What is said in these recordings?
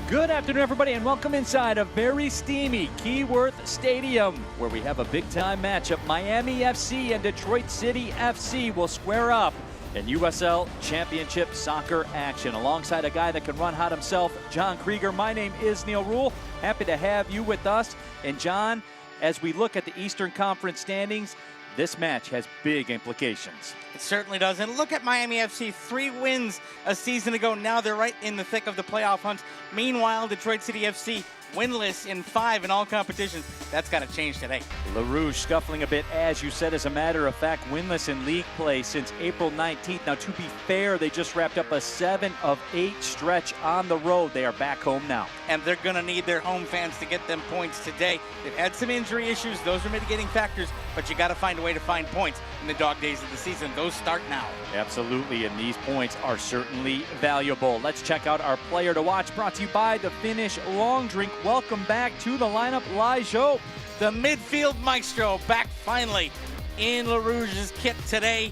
Good afternoon, everybody, and welcome inside a very steamy Keyworth Stadium, where we have a big-time matchup. Miami FC and Detroit City FC will square up in USL Championship soccer action. Alongside a guy that can run hot himself, John Krieger. My name is Neil Rule. Happy to have you with us. And John, as we look at the Eastern Conference standings, this match has big implications. It certainly does. And look at Miami FC, 3 wins a season ago. Now they're right in the thick of the playoff hunt. Meanwhile, Detroit City FC winless in 5 in all competitions. That's got to change today. LaRouche scuffling a bit, as you said. As a matter of fact, winless in league play since April 19th. Now, to be fair, they just wrapped up a 7 of 8 stretch on the road. They are back home now. And they're going to need their home fans to get them points today. They've had some injury issues. Those are mitigating factors, but you got to find a way to find points in the dog days of the season. Those start now. Absolutely, and these points are certainly valuable. Let's check out our player to watch, brought to you by the Finnish Long Drink. Welcome back to the lineup, Lijo. The midfield maestro back finally in LaRouche's kit today.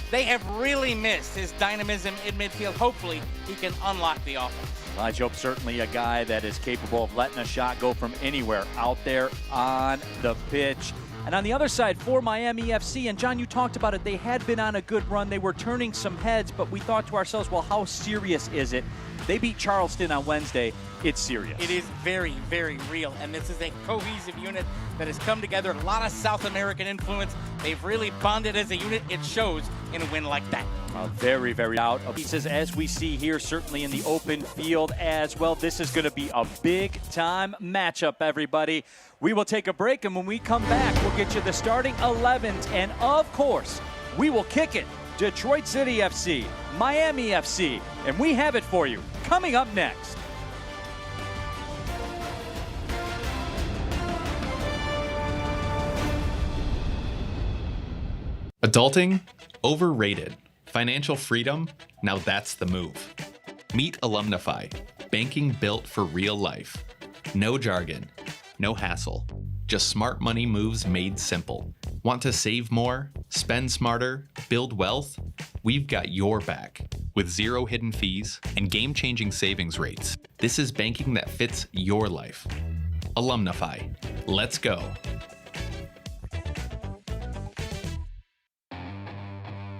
They have really missed his dynamism in midfield. Hopefully, he can unlock the offense. Lijo, certainly a guy that is capable of letting a shot go from anywhere out there on the pitch. And on the other side for Miami FC, and John, you talked about it, they had been on a good run. They were turning some heads, but we thought to ourselves, well, how serious is it? They beat Charleston on Wednesday. It's serious. It is very, very real, and this is a cohesive unit that has come together. A lot of South American influence. They've really bonded as a unit. It shows in a win like that. Very, very out of pieces, as we see here, certainly in the open field as well. This is going to be a big-time matchup, everybody. We will take a break, and when we come back, we'll get you the starting 11s, and of course, we will kick it. Detroit City FC, Miami FC, and we have it for you coming up next. Adulting? Overrated. Financial freedom? Now that's the move. Meet Alumnify, banking built for real life. No jargon, no hassle, just smart money moves made simple. Want to save more, spend smarter, build wealth? We've got your back. With 0 hidden fees and game-changing savings rates, this is banking that fits your life. Alumnify. Let's go.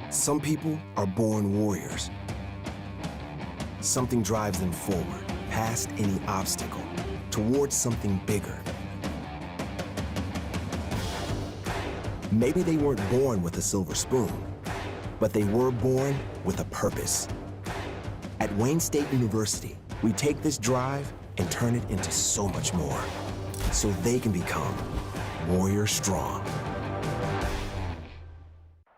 Some people are born warriors. Something drives them forward, past any obstacle, towards something bigger. Maybe they weren't born with a silver spoon, but they were born with a purpose. At Wayne State University, we take this drive and turn it into so much more, so they can become warrior strong.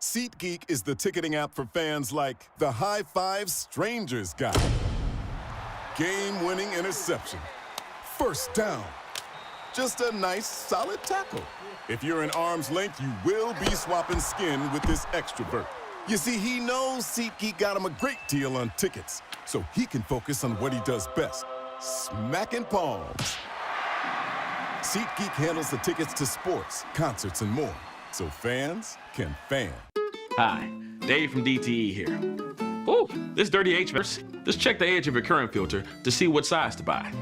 SeatGeek is the ticketing app for fans like the High Five Strangers guy. Game-winning interception. First down. Just a nice, solid tackle. If you're in arm's length, you will be swapping skin with this extrovert. You see, he knows SeatGeek got him a great deal on tickets, so he can focus on what he does best, smacking palms. SeatGeek handles the tickets to sports, concerts, and more, so fans can fan. Hi, Dave from DTE here. Ooh, this dirty HVAC. Just check the edge of your current filter to see what size to buy.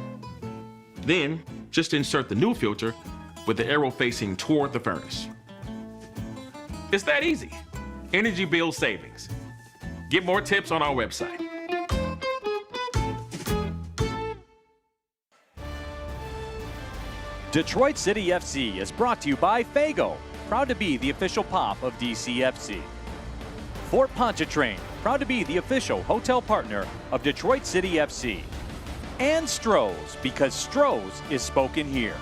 Then, just insert the new filter with the arrow facing toward the furnace. It's that easy. Energy bill savings. Get more tips on our website. Detroit City FC is brought to you by Fago, proud to be the official pop of DCFC. Fort Pontchartrain, proud to be the official hotel partner of Detroit City FC. And Stroh's, because Stroh's is spoken here.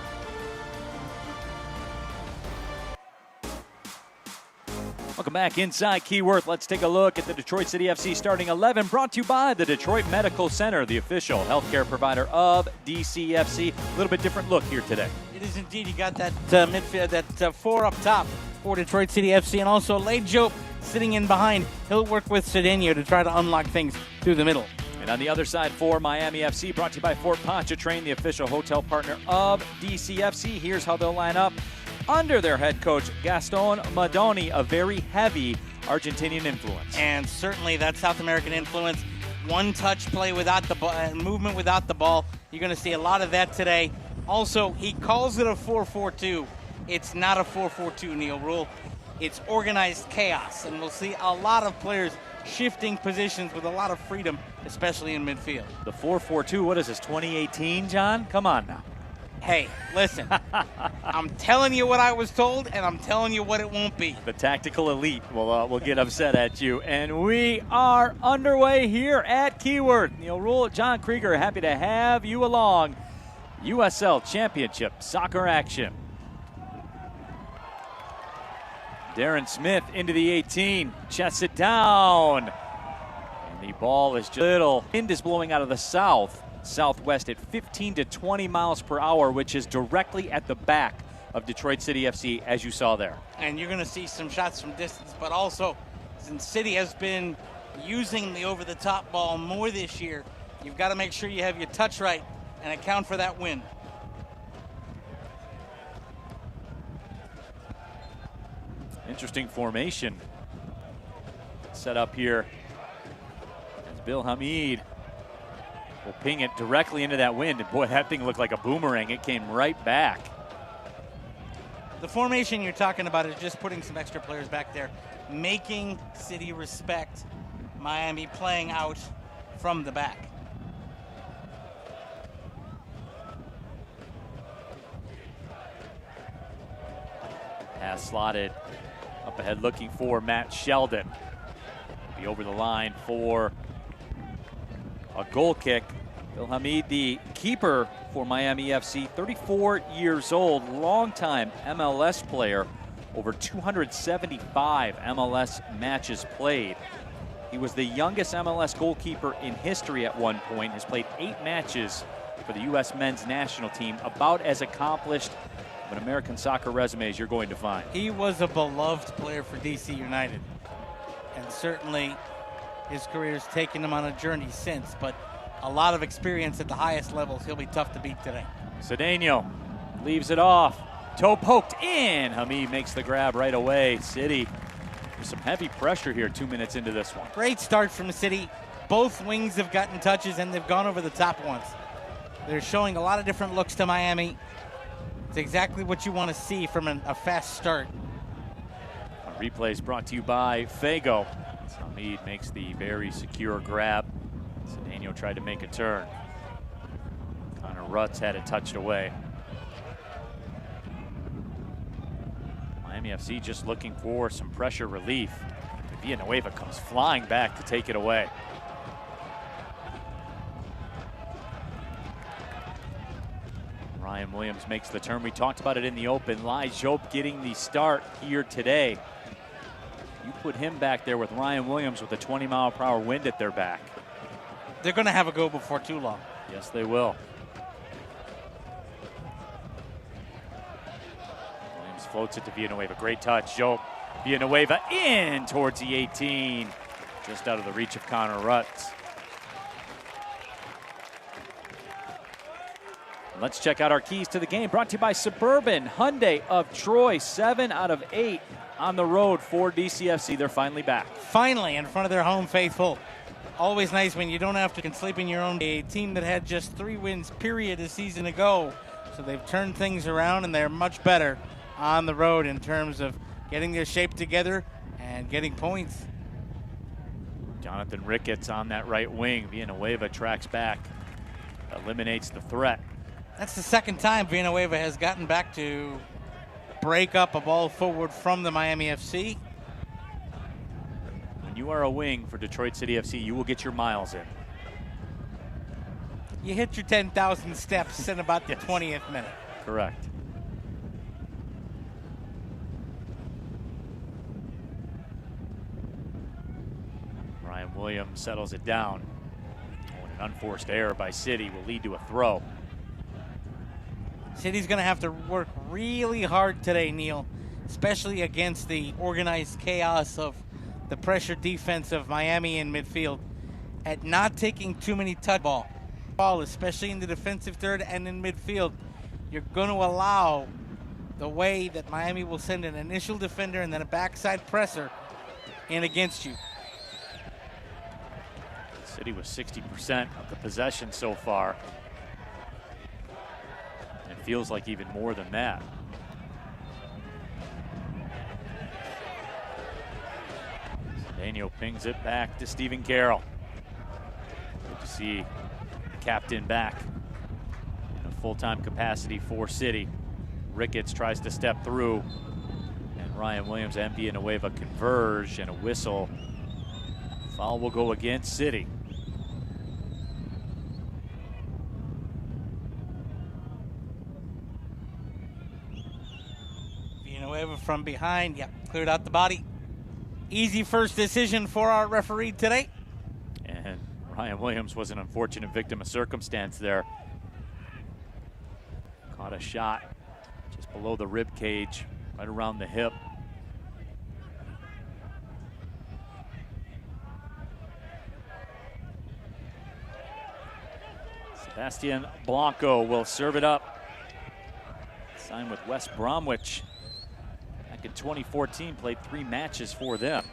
Welcome back inside Keyworth. Let's take a look at the Detroit City FC starting 11, brought to you by the Detroit Medical Center, the official healthcare provider of DCFC. A little bit different look here today. It is indeed. You got that midfield, that 4 up top for Detroit City FC, and also Lejo sitting in behind. He'll work with Cedeno to try to unlock things through the middle. And on the other side for Miami FC, brought to you by Fort Pontchartrain, the official hotel partner of DCFC. Here's how they'll line up. Under their head coach, Gaston Madoni, a very heavy Argentinian influence. And certainly that South American influence one-touch play without the ball, movement without the ball. You're going to see a lot of that today. Also, he calls it a 4-4-2. It's not a 4-4-2, Neil Rule. It's organized chaos, and we'll see a lot of players shifting positions with a lot of freedom, especially in midfield. The 4-4-2, what is this, 2018, John? Come on now. Hey, listen, I'm telling you what I was told, and I'm telling you what it won't be. The tactical elite will get upset at you. And we are underway here at Keyworth. Neil Rule, John Krieger, happy to have you along. USL Championship soccer action. Darren Smith into the 18, chests it down. And the ball is just little. Wind is blowing out of the southwest at 15 to 20 miles per hour, which is directly at the back of Detroit City FC, as you saw there. And you're going to see some shots from distance, but also, since City has been using the over-the-top ball more this year, you've got to make sure you have your touch right and account for that wind. Interesting formation set up here as Bill Hamid will ping it directly into that wind. And boy, that thing looked like a boomerang. It came right back. The formation you're talking about is just putting some extra players back there, making City respect Miami playing out from the back. Pass slotted up ahead, looking for Matt Sheldon. Be over the line for a goal kick. Bill Hamid, the keeper for Miami FC, 34 years old, longtime MLS player, over 275 MLS matches played. He was the youngest MLS goalkeeper in history at one point, has played 8 matches for the U.S. men's national team, about as accomplished of an American soccer resume as you're going to find. He was a beloved player for DC United, and certainly his career has taken him on a journey since, but a lot of experience at the highest levels. He'll be tough to beat today. Cedeno leaves it off. Toe poked in. Hamid makes the grab right away. City, there's some heavy pressure here 2 minutes into this one. Great start from City. Both wings have gotten touches, and they've gone over the top once. They're showing a lot of different looks to Miami. It's exactly what you want to see from a fast start. A replay is brought to you by Fago. Hamid makes the very secure grab. Cedeno tried to make a turn. Connor Rutz had it touched away. Miami FC just looking for some pressure relief. Villanueva comes flying back to take it away. Ryan Williams makes the turn. We talked about it in the open. Lai Jope getting the start here today. You put him back there with Ryan Williams with a 20-mile-per-hour wind at their back. They're going to have a go before too long. Yes, they will. Williams floats it to Villanueva. Great touch. Jope. Villanueva in towards the 18. Just out of the reach of Connor Rutz. Let's check out our keys to the game. Brought to you by Suburban Hyundai of Troy. 7 out of 8 on the road for DCFC. They're finally back. Finally in front of their home faithful. Always nice when you don't have to sleep in your own. A team that had just 3 wins, period, a season ago. So they've turned things around, and they're much better on the road in terms of getting their shape together and getting points. Jonathan Ricketts on that right wing. Villanueva tracks back, eliminates the threat. That's the second time Villanueva has gotten back to break up a ball forward from the Miami FC. When you are a wing for Detroit City FC, you will get your miles in. You hit your 10,000 steps in about the 20th minute. Correct. Ryan Williams settles it down. Oh, an unforced error by City will lead to a throw. City's going to have to work really hard today, Neil, especially against the organized chaos of the pressure defense of Miami in midfield, at not taking too many touch ball, especially in the defensive third and in midfield. You're going to allow the way that Miami will send an initial defender and then a backside presser in against you. City was 60% of the possession so far. And it feels like even more than that. Daniel pings it back to Stephen Carroll. Good to see the captain back in a full-time capacity for City. Ricketts tries to step through, and Ryan Williams and Villanueva converge, and a whistle. Foul will go against City. Villanueva from behind, yep, cleared out the body. Easy first decision for our referee today. And Ryan Williams was an unfortunate victim of circumstance there. Caught a shot just below the rib cage, right around the hip. Sebastian Blanco will serve it up. Signed with West Bromwich back in 2014, played 3 matches for them.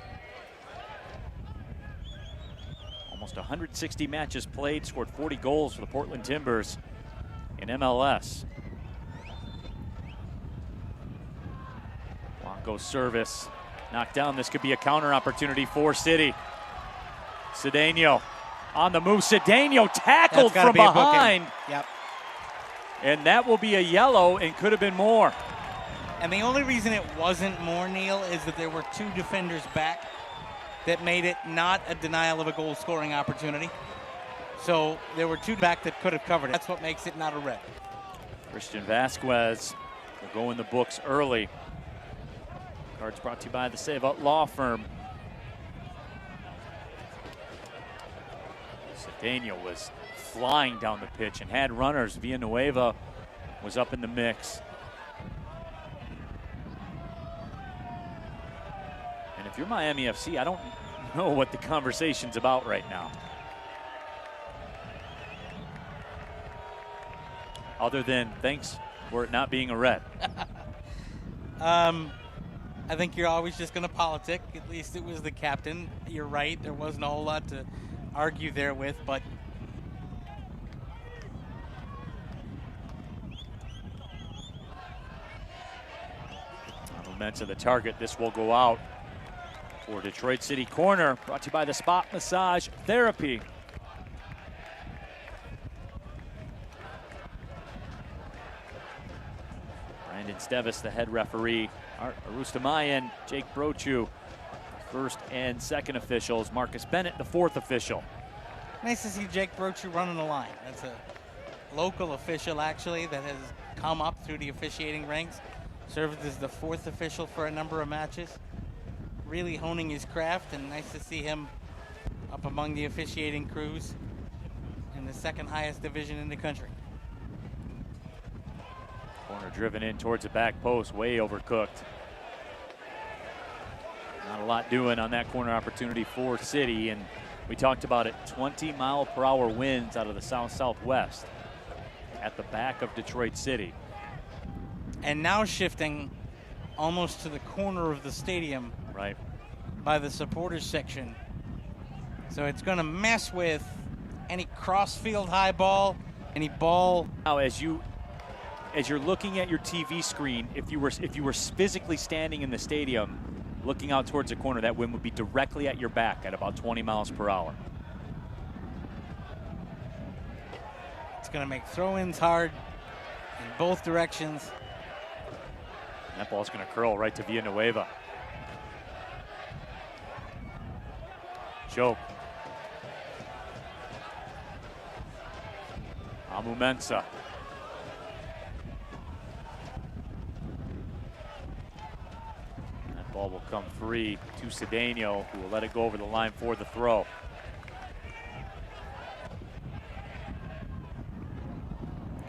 Almost 160 matches played, scored 40 goals for the Portland Timbers in MLS. Blanco's service knocked down. This could be a counter opportunity for City. Cedeno on the move. Cedeno tackled from behind. Yep. And that will be a yellow and could have been more. And the only reason it wasn't more, Neil, is that there were 2 defenders back that made it not a denial of a goal scoring opportunity. So there were 2 back that could have covered it. That's what makes it not a red. Christian Vasquez will go in the books early. Cards brought to you by the Save Out Law Firm. Cedeno was flying down the pitch and had runners. Villanueva was up in the mix. And if you're Miami FC, I don't know what the conversation's about right now. Other than thanks for it not being a red. I think you're always just going to politic. At least it was the captain. You're right. There wasn't a whole lot to argue there with, but Moments the target. This will go out for Detroit City corner. Brought to you by the Spot Massage Therapy. Brandon Stevis, the head referee. Art Arustamayan, Jake Brochu, first and second officials. Marcus Bennett, the 4th official. nice to see Jake Brochu running the line. That's a local official, actually, that has come up through the officiating ranks. Served as the 4th official for a number of matches. Really honing his craft, and nice to see him up among the officiating crews in the 2nd highest division in the country. Corner driven in towards the back post, way overcooked. Not a lot doing on that corner opportunity for City, and we talked about it, 20-mile-per-hour winds out of the south-southwest at the back of Detroit City. And now shifting almost to the corner of the stadium, right, by the supporters section. So it's going to mess with any cross-field high ball, any ball. Now, as you're looking at your TV screen, if you were physically standing in the stadium, looking out towards the corner, that wind would be directly at your back at about 20 miles per hour. It's going to make throw-ins hard in both directions. And that ball's going to curl right to Villanueva. Choke. Amu Mensah. That ball will come free to Cedeno, who will let it go over the line for the throw.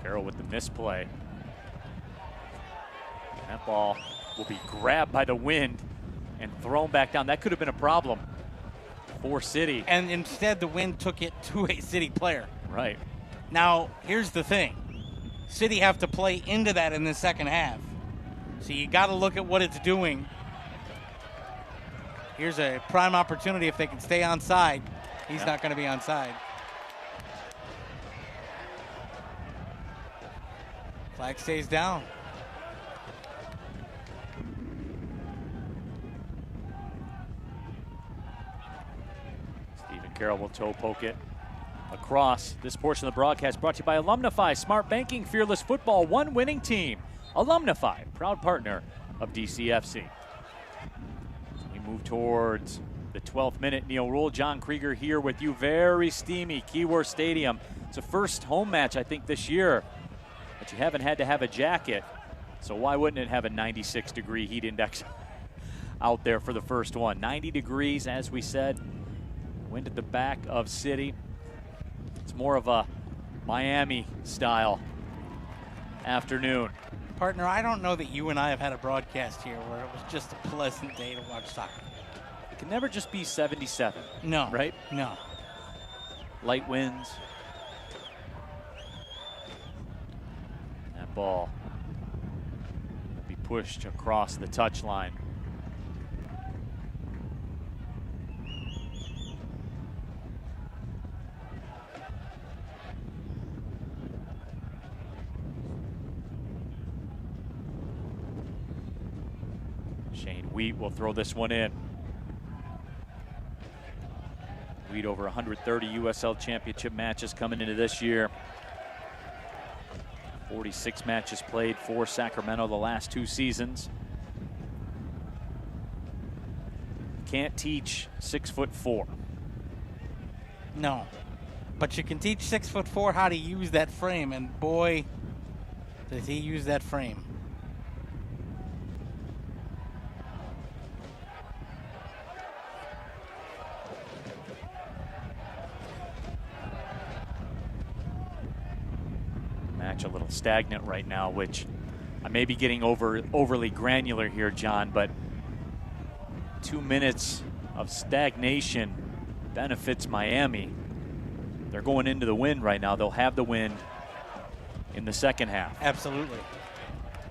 Carroll with the misplay. And that ball will be grabbed by the wind and thrown back down. That could have been a problem for City. And instead, the wind took it to a City player. Right. Now, here's the thing. City have to play into that in the second half. So you got to look at what it's doing. Here's a prime opportunity if they can stay onside. He's not going to be onside. Flag stays down. Stephen Carroll will toe poke it across. This portion of the broadcast brought to you by Alumnify, smart banking, fearless football, one winning team. Alumnify, proud partner of DCFC. We move towards the 12th minute. Neil Rule, John Krieger here with you. Very steamy Keyworth Stadium. It's a first home match, I think, this year, but you haven't had to have a jacket. So why wouldn't it have a 96-degree heat index out there for the first one? 90 degrees, as we said. Wind at the back of City. It's more of a Miami-style afternoon. Partner, I don't know that you and I have had a broadcast here where it was just a pleasant day to watch soccer. It can never just be 77. No. Right? No. Light winds. That ball will be pushed across the touchline. Shane Wheat will throw this one in. Wheat over 130 USL Championship matches coming into this year. 46 matches played for Sacramento the last 2 seasons. Can't teach 6'4". No. But you can teach 6'4" how to use that frame, and boy, does he use that frame. A little stagnant right now, which I may be getting overly granular here, John, but 2 minutes of stagnation benefits Miami. They're going into the wind right now. They'll have the wind in the second half. Absolutely.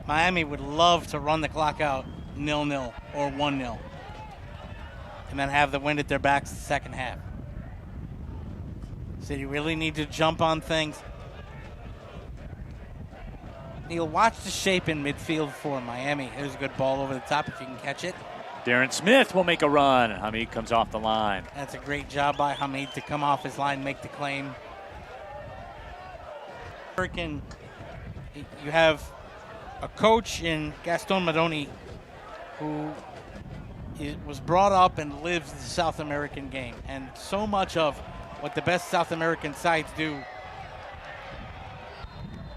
Miami would love to run the clock out 0-0 or 1-0 and then have the wind at their backs the second half. City really need to jump on things. Neil, watch the shape in midfield for Miami. There's a good ball over the top if you can catch it. Darren Smith will make a run. Hamid comes off the line. That's a great job by Hamid to come off his line, make the claim. You have a coach in Gaston Madoni who was brought up and lives the South American game. And so much of what the best South American sides do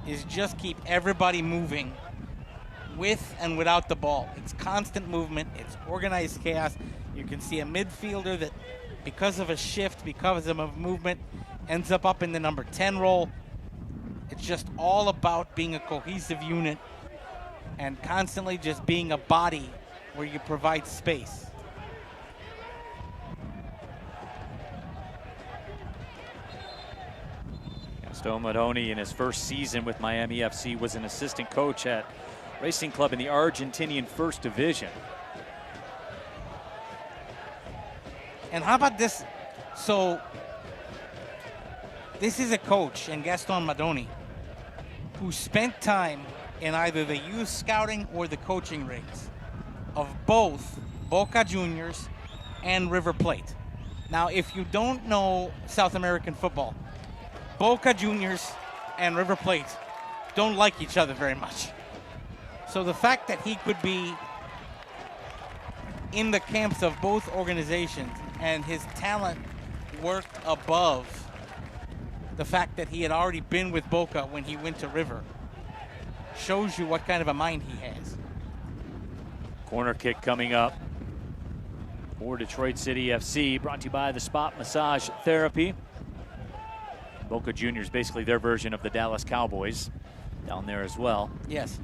is just keep everybody moving with and without the ball. It's constant movement. It's organized chaos. You can see a midfielder that, because of a shift, because of a movement, ends up in the number 10 role. It's just all about being a cohesive unit and constantly just being a body where you provide space. Gaston Madoni, in his first season with Miami FC, was an assistant coach at Racing Club in the Argentinian First Division. And how about this? So, this is a coach in Gaston Madoni who spent time in either the youth scouting or the coaching ranks of both Boca Juniors and River Plate. Now, if you don't know South American football, Boca Juniors and River Plate don't like each other very much. So the fact that he could be in the camps of both organizations and his talent worked above the fact that he had already been with Boca when he went to River shows you what kind of a mind he has. Corner kick coming up for Detroit City FC, brought to you by the Spot Massage Therapy. Boca Juniors, basically their version of the Dallas Cowboys down there as well. Yes.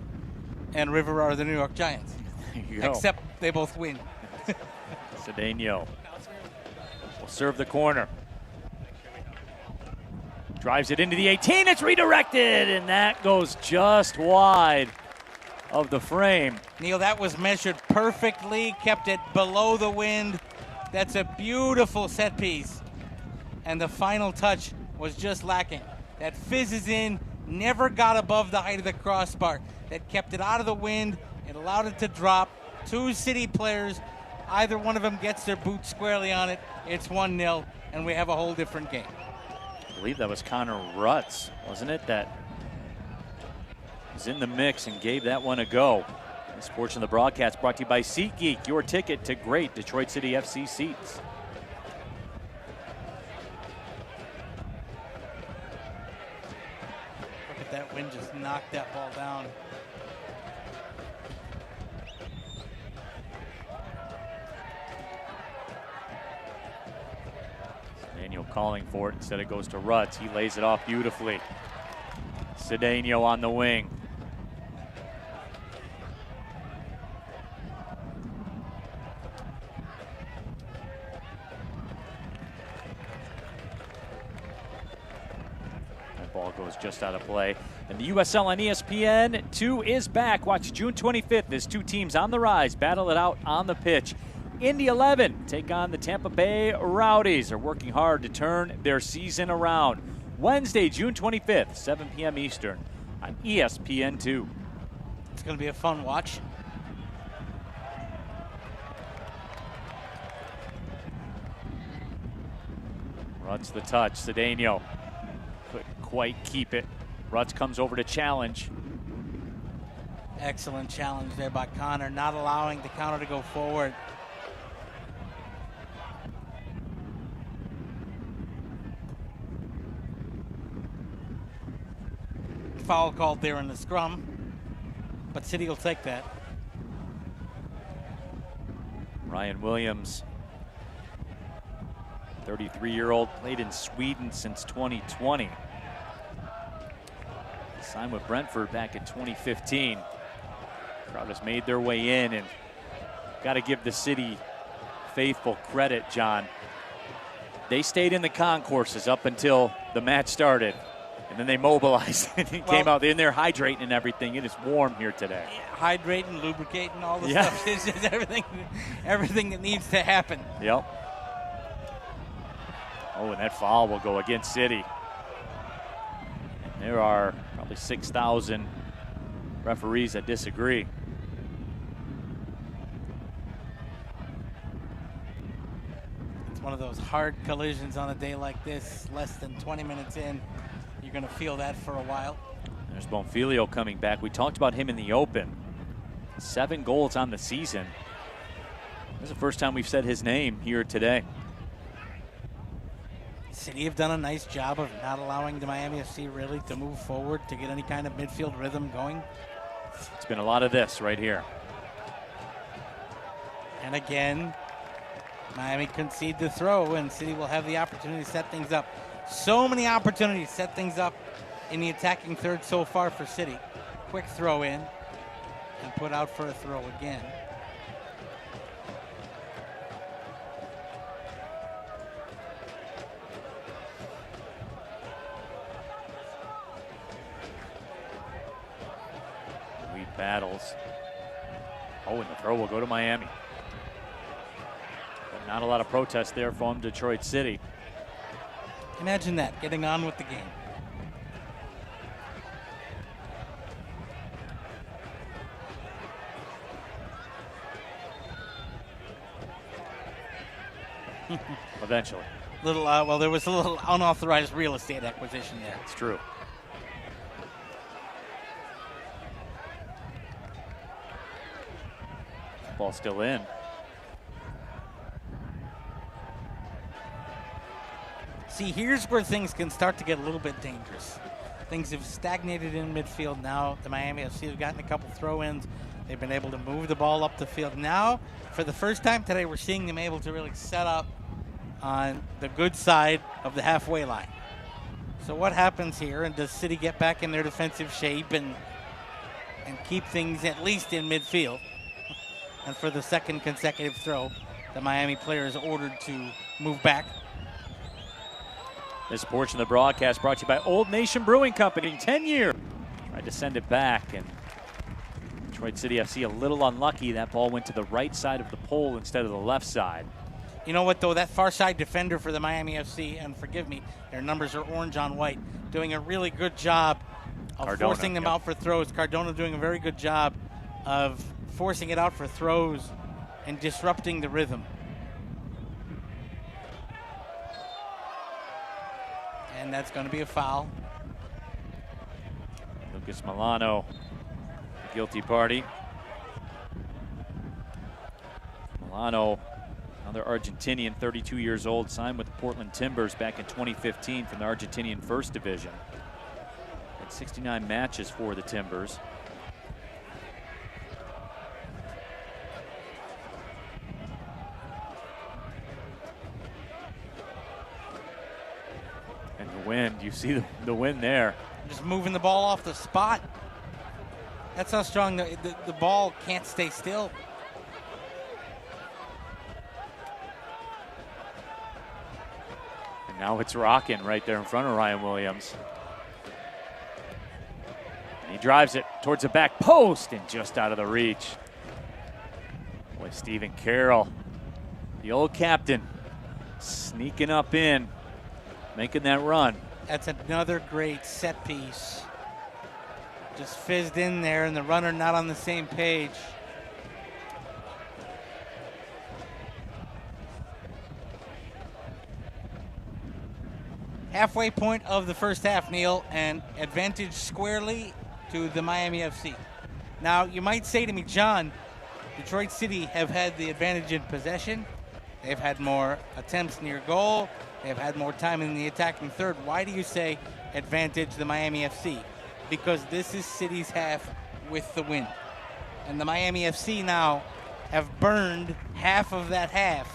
And River are the New York Giants. There you go. Except they both win. Cedeno will serve the corner. Drives it into the 18. It's redirected, and that goes just wide of the frame. Neil, that was measured perfectly, kept it below the wind. That's a beautiful set piece. and the final touch was just lacking. That fizzes in, never got above the height of the crossbar. That kept it out of the wind. It allowed it to drop. 2 City players, either one of them gets their boot squarely on it. It's 1-0, and we have a whole different game. I believe that was Connor Rutz, wasn't it? That was in the mix and gave that one a go. This portion of the broadcast brought to you by SeatGeek, your ticket to great Detroit City FC seats. Look at that wind just knocked that ball down. Cedeno calling for it. Instead it goes to Rutz. He lays it off beautifully. Cedeno on the wing. That ball goes just out of play. And the USL on ESPN 2 is back. Watch June 25th as 2 teams on the rise battle it out on the pitch. Indy 11 take on the Tampa Bay Rowdies. They're working hard to turn their season around. Wednesday, June 25th, 7 p.m. Eastern on ESPN 2. It's going to be a fun watch. Rutz the touch. Cedeno couldn't quite keep it. Rutz comes over to challenge. Excellent challenge there by Connor, not allowing the counter to go forward. Foul called there in the scrum, but City will take that. Ryan Williams, 33-year-old, played in Sweden since 2020. Signed with Brentford back in 2015. Crowd has made their way in, and got to give the City faithful credit, John. They stayed in the concourses up until the match started. And then they mobilized and came out in there hydrating and everything. It is warm here today. Yeah, hydrating, lubricating, all the stuff. It's just everything that needs to happen. Yep. Oh, and that foul will go against City. There are probably 6,000 referees that disagree. It's one of those hard collisions on a day like this, less than 20 minutes in. You're going to feel that for a while. There's Bonfilio coming back. We talked about him in the Open. 7 goals on the season. This is the first time we've said his name here today. City have done a nice job of not allowing the Miami FC really to move forward, to get any kind of midfield rhythm going. It's been a lot of this right here. And again, Miami concede the throw, and City will have the opportunity to set things up. So many opportunities to set things up in the attacking third so far for City. Quick throw in and put out for a throw again. Lead battles. Oh, and the throw will go to Miami. But not a lot of protest there from Detroit City. Imagine that, getting on with the game. Eventually. Well, there was a little unauthorized real estate acquisition there. It's true. Ball still in. See, here's where things can start to get a little bit dangerous. Things have stagnated in midfield now. The Miami FC have gotten a couple throw-ins. They've been able to move the ball up the field. Now, for the first time today, we're seeing them able to really set up on the good side of the halfway line. So what happens here, and does City get back in their defensive shape and keep things at least in midfield? And for the second consecutive throw, the Miami player is ordered to move back. This portion of the broadcast brought to you by Old Nation Brewing Company. 10 years. Tried to send it back, and Detroit City FC a little unlucky. That ball went to the right side of the pole instead of the left side. You know what, though? That far side defender for the Miami FC, and forgive me, their numbers are orange on white, doing a really good job of Cardona, forcing them out for throws. Cardona doing a very good job of forcing it out for throws and disrupting the rhythm. And that's going to be a foul. Lucas Milano, the guilty party. Milano, another Argentinian, 32 years old, signed with the Portland Timbers back in 2015 from the Argentinian First Division. Had 69 matches for the Timbers. And the wind, you see the wind there. Just moving the ball off the spot. That's how strong the ball can't stay still. And now it's rocking right there in front of Ryan Williams. And he drives it towards the back post and just out of the reach. Boy, Stephen Carroll, the old captain, sneaking up in, making that run. That's another great set piece. Just fizzed in there, and the runner not on the same page. Halfway point of the first half, Neil, and advantage squarely to the Miami FC. Now, you might say to me, John, Detroit City have had the advantage in possession. They've had more attempts near goal. They've had more time in the attacking third. Why do you say advantage the Miami FC? Because this is City's half with the win. And the Miami FC now have burned half of that half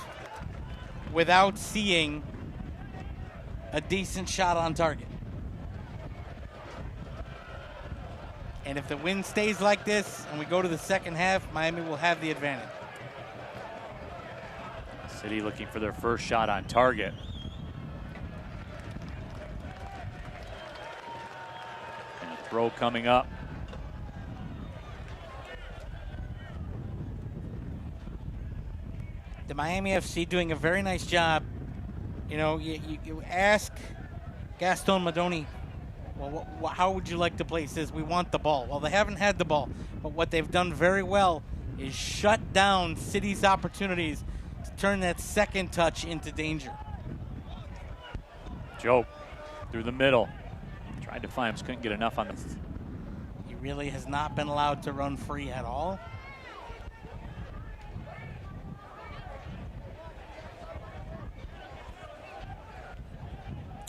without seeing a decent shot on target. And if the win stays like this and we go to the second half, Miami will have the advantage. City looking for their first shot on target. And a throw coming up. The Miami FC doing a very nice job. You know, you ask Gaston Madoni, well, how would you like to play? He says, we want the ball. Well, they haven't had the ball, but what they've done very well is shut down City's opportunities to turn that second touch into danger. Joe through the middle. Tried to find him, couldn't get enough on the. He really has not been allowed to run free at all.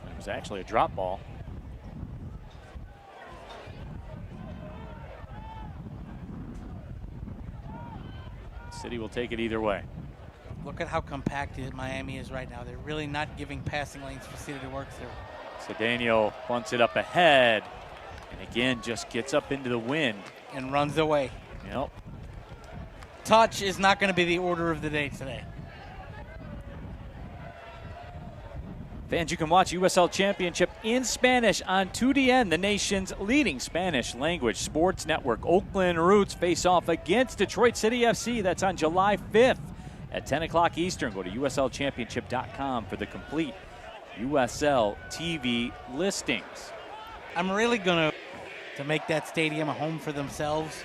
It was actually a drop ball. City will take it either way. Look at how compacted Miami is right now. They're really not giving passing lanes for City to work through. Cedeno bunts it up ahead, and again just gets up into the wind. And runs away. Yep. Touch is not going to be the order of the day today. Fans, you can watch USL Championship in Spanish on 2DN, the nation's leading Spanish language sports network. Oakland Roots face off against Detroit City FC. That's on July 5th at 10 o'clock Eastern. Go to uslchampionship.com for the complete USL TV listings. I'm really going to make that stadium a home for themselves.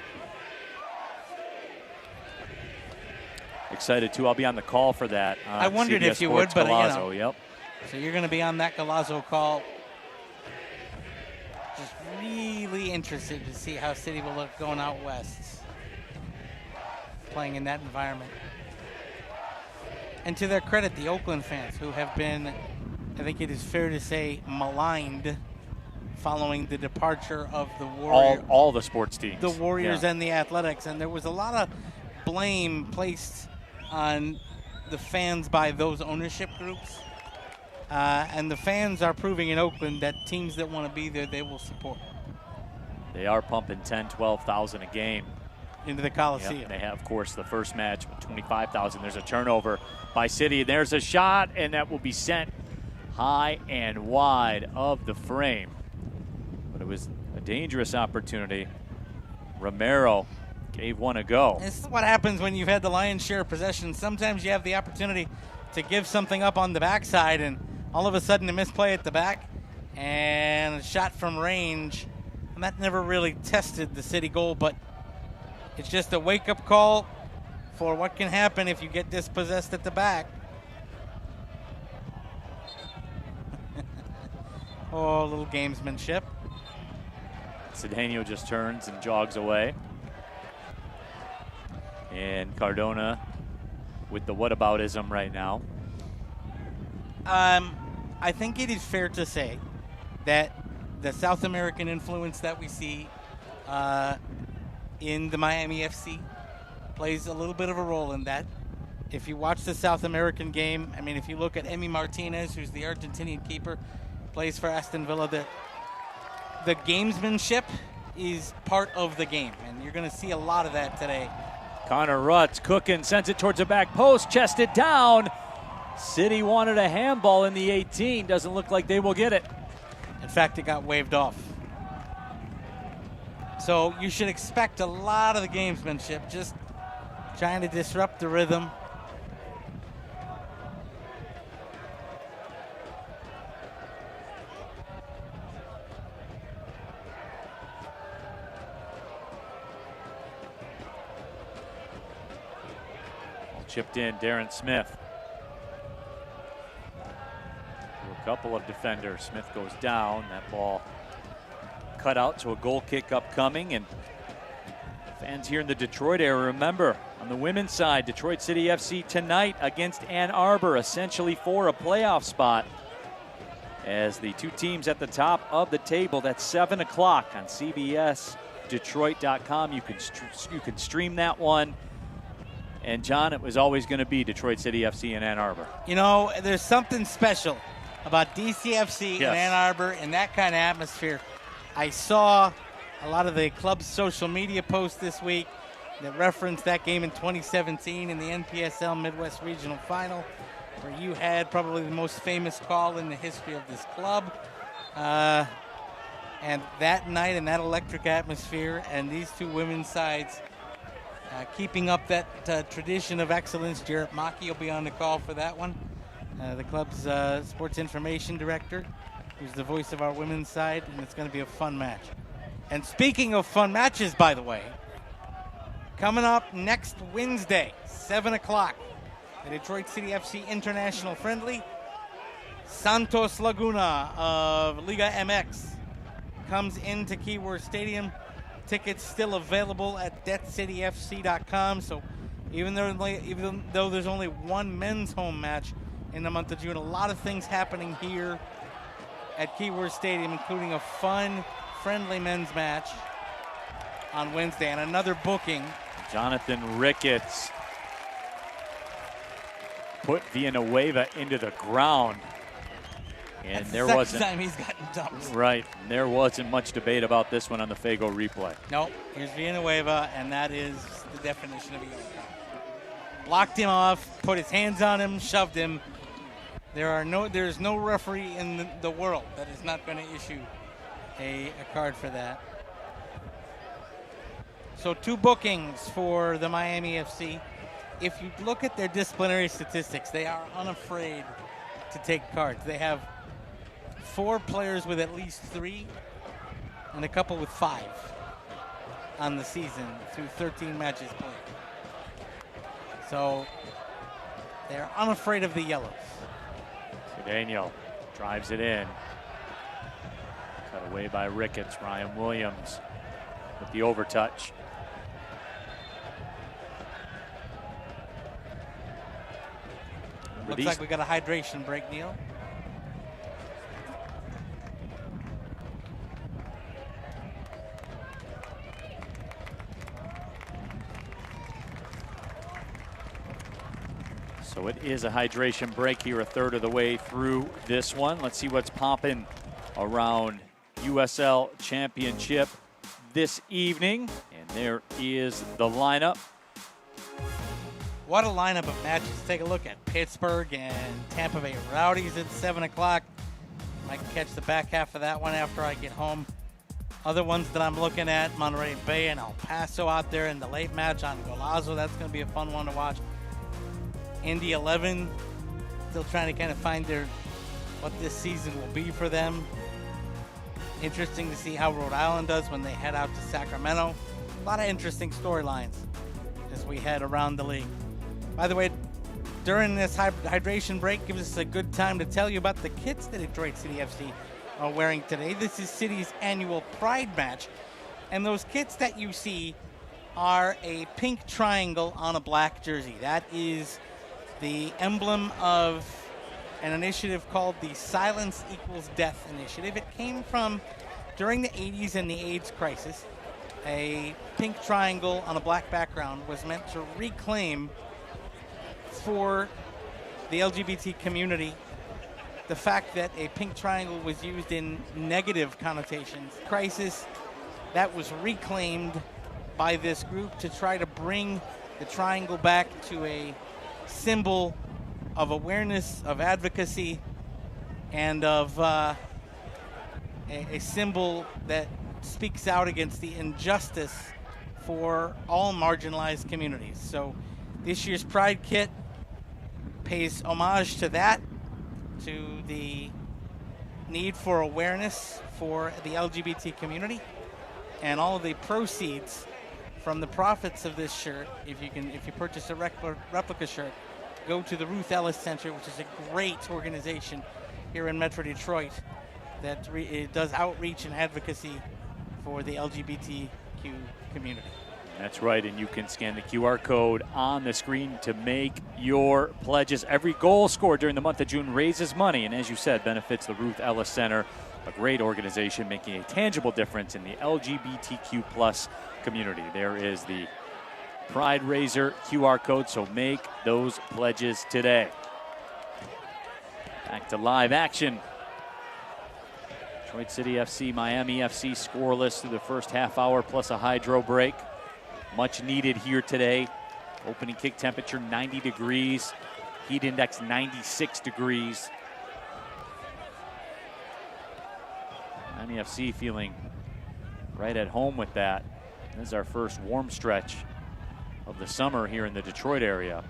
Excited too. I'll be on the call for that. I wondered CBS if you Sports would, but Golazo. Yep. So you're going to be on that Golazo call. Just really interested to see how City will look going out west, playing in that environment. And to their credit, the Oakland fans, who have been, I think it is fair to say, maligned following the departure of the Warriors. All the sports teams. The Warriors and the Athletics. And there was a lot of blame placed on the fans by those ownership groups. And the fans are proving in Oakland that teams that want to be there, they will support. They are pumping 10, 12,000 a game Into the Coliseum. Yep. They have, of course, the first match with 25,000. There's a turnover by City. There's a shot, and that will be sent high and wide of the frame. But it was a dangerous opportunity. Romero gave one a go. This is what happens when you've had the lion's share of possession. Sometimes you have the opportunity to give something up on the backside, and all of a sudden a misplay at the back and a shot from range. And that never really tested the City goal, but it's just a wake-up call for what can happen if you get dispossessed at the back. Oh, a little gamesmanship. Cedeno just turns and jogs away. And Cardona with the whataboutism right now. I think it is fair to say that the South American influence that we see in the Miami FC plays a little bit of a role in that. If you watch the South American game, I mean, if you look at Emi Martinez, who's the Argentinian keeper, plays for Aston Villa, the gamesmanship is part of the game, and you're going to see a lot of that today. Connor Rutz cooking, sends it towards the back post, chested down. City wanted a handball in the 18. Doesn't look like they will get it. In fact, it got waved off. So you should expect a lot of the gamesmanship, just trying to disrupt the rhythm. Chipped in, Darren Smith. A couple of defenders. Smith goes down. That ball cut out, so a goal kick upcoming. And fans here in the Detroit area, remember, on the women's side, Detroit City FC tonight against Ann Arbor, essentially for a playoff spot. As the two teams at the top of the table, that's 7 o'clock on CBSDetroit.com. You can stream that one. And, John, it was always going to be Detroit City FC in Ann Arbor. You know, there's something special about DCFC in Ann Arbor and that kind of atmosphere. I saw a lot of the club's social media posts this week that referenced that game in 2017 in the NPSL Midwest Regional Final, where you had probably the most famous call in the history of this club. And that night and that electric atmosphere and these two women's sides keeping up that tradition of excellence. Jarrett Maki will be on the call for that one. The club's sports information director, who's the voice of our women's side, and it's going to be a fun match. And speaking of fun matches, by the way, coming up next Wednesday, 7 o'clock, the Detroit City FC International Friendly, Santos Laguna of Liga MX comes into Keyworth Stadium. Tickets still available at DebtCityFC.com. So even though there's only one men's home match in the month of June, a lot of things happening here at Keyworth Stadium, including a fun, friendly men's match on Wednesday and another booking. Jonathan Ricketts put Villanueva into the ground. And that's there the wasn't time he's gotten dumped. Right. There wasn't much debate about this one on the Fago replay. Nope. Here's Villanueva, and that is the definition of a yellow card. Blocked him off, put his hands on him, shoved him. There's no referee in the world that is not going to issue a card for that. So 2 bookings for the Miami FC. If you look at their disciplinary statistics, they are unafraid to take cards. They have 4 players with at least 3 and a couple with 5 on the season through 13 matches played. So they're unafraid of the yellows. Cedeno drives it in. Cut away by Ricketts. Ryan Williams with the overtouch. Looks like we got a hydration break, Neil. So it is a hydration break here, a third of the way through this one. Let's see what's popping around USL Championship this evening. And there is the lineup. What a lineup of matches. Take a look at Pittsburgh and Tampa Bay Rowdies at 7 o'clock. I can catch the back half of that one after I get home. Other ones that I'm looking at, Monterey Bay and El Paso out there in the late match on Golazo. That's going to be a fun one to watch. Indy 11 still trying to kind of find what this season will be for them. Interesting to see how Rhode Island does when they head out to Sacramento. A lot of interesting storylines as we head around the league. By the way, during this hydration break, gives us a good time to tell you about the kits that Detroit City FC are wearing today. This is City's annual Pride match, and those kits that you see are a pink triangle on a black jersey. That is the emblem of an initiative called the Silence Equals Death Initiative. It came from during the 80s and the AIDS crisis. A pink triangle on a black background was meant to reclaim for the LGBT community the fact that a pink triangle was used in negative connotations. Crisis that was reclaimed by this group to try to bring the triangle back to a symbol of awareness, of advocacy, and of a symbol that speaks out against the injustice for all marginalized communities. So this year's Pride kit pays homage to that, to the need for awareness for the LGBT community, and all of the proceeds from the profits of this shirt, if you purchase a replica shirt, go to the Ruth Ellis Center, which is a great organization here in Metro Detroit that it does outreach and advocacy for the LGBTQ community. That's right, and you can scan the QR code on the screen to make your pledges. Every goal scored during the month of June raises money, and as you said, benefits the Ruth Ellis Center, a great organization making a tangible difference in the LGBTQ plus community. There is the Pride Raiser QR code, so make those pledges today. Back to live action. Detroit City FC, Miami FC scoreless through the first half hour plus a hydro break. Much needed here today. Opening kick temperature 90 degrees. Heat index 96 degrees. Miami FC feeling right at home with that. This is our first warm stretch of the summer here in the Detroit area.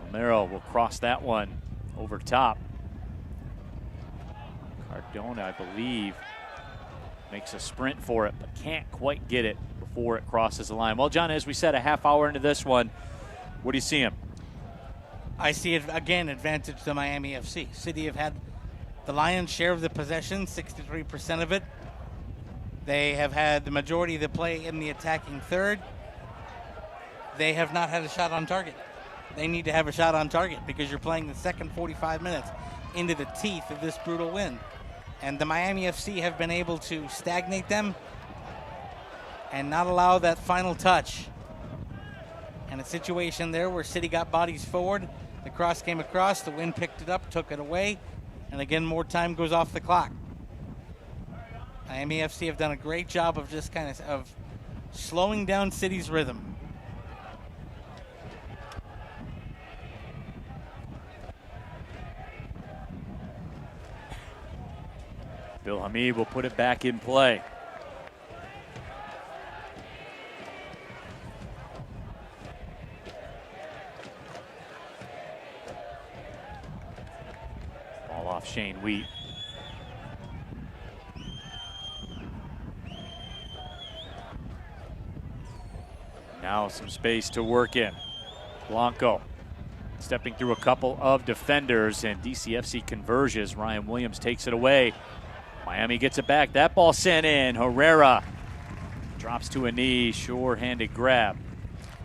Romero will cross that one over top. Cardona, I believe, makes a sprint for it, but can't quite get it before it crosses the line. Well, John, as we said, a half hour into this one, what do you see him? I see it again, advantage to Miami FC. City have had the lion's share of the possession, 63% of it. They have had the majority of the play in the attacking third. They have not had a shot on target. They need to have a shot on target because you're playing the second 45 minutes into the teeth of this brutal wind. And the Miami FC have been able to stagnate them and not allow that final touch. And a situation there where City got bodies forward, the cross came across, the wind picked it up, took it away, and again, more time goes off the clock. Miami FC have done a great job of just kind of slowing down City's rhythm. Bill Hamid will put it back in play. Ball off Shane Wheat. Now some space to work in. Blanco stepping through a couple of defenders, and DCFC converges. Ryan Williams takes it away. Miami gets it back. That ball sent in. Herrera drops to a knee. Sure-handed grab.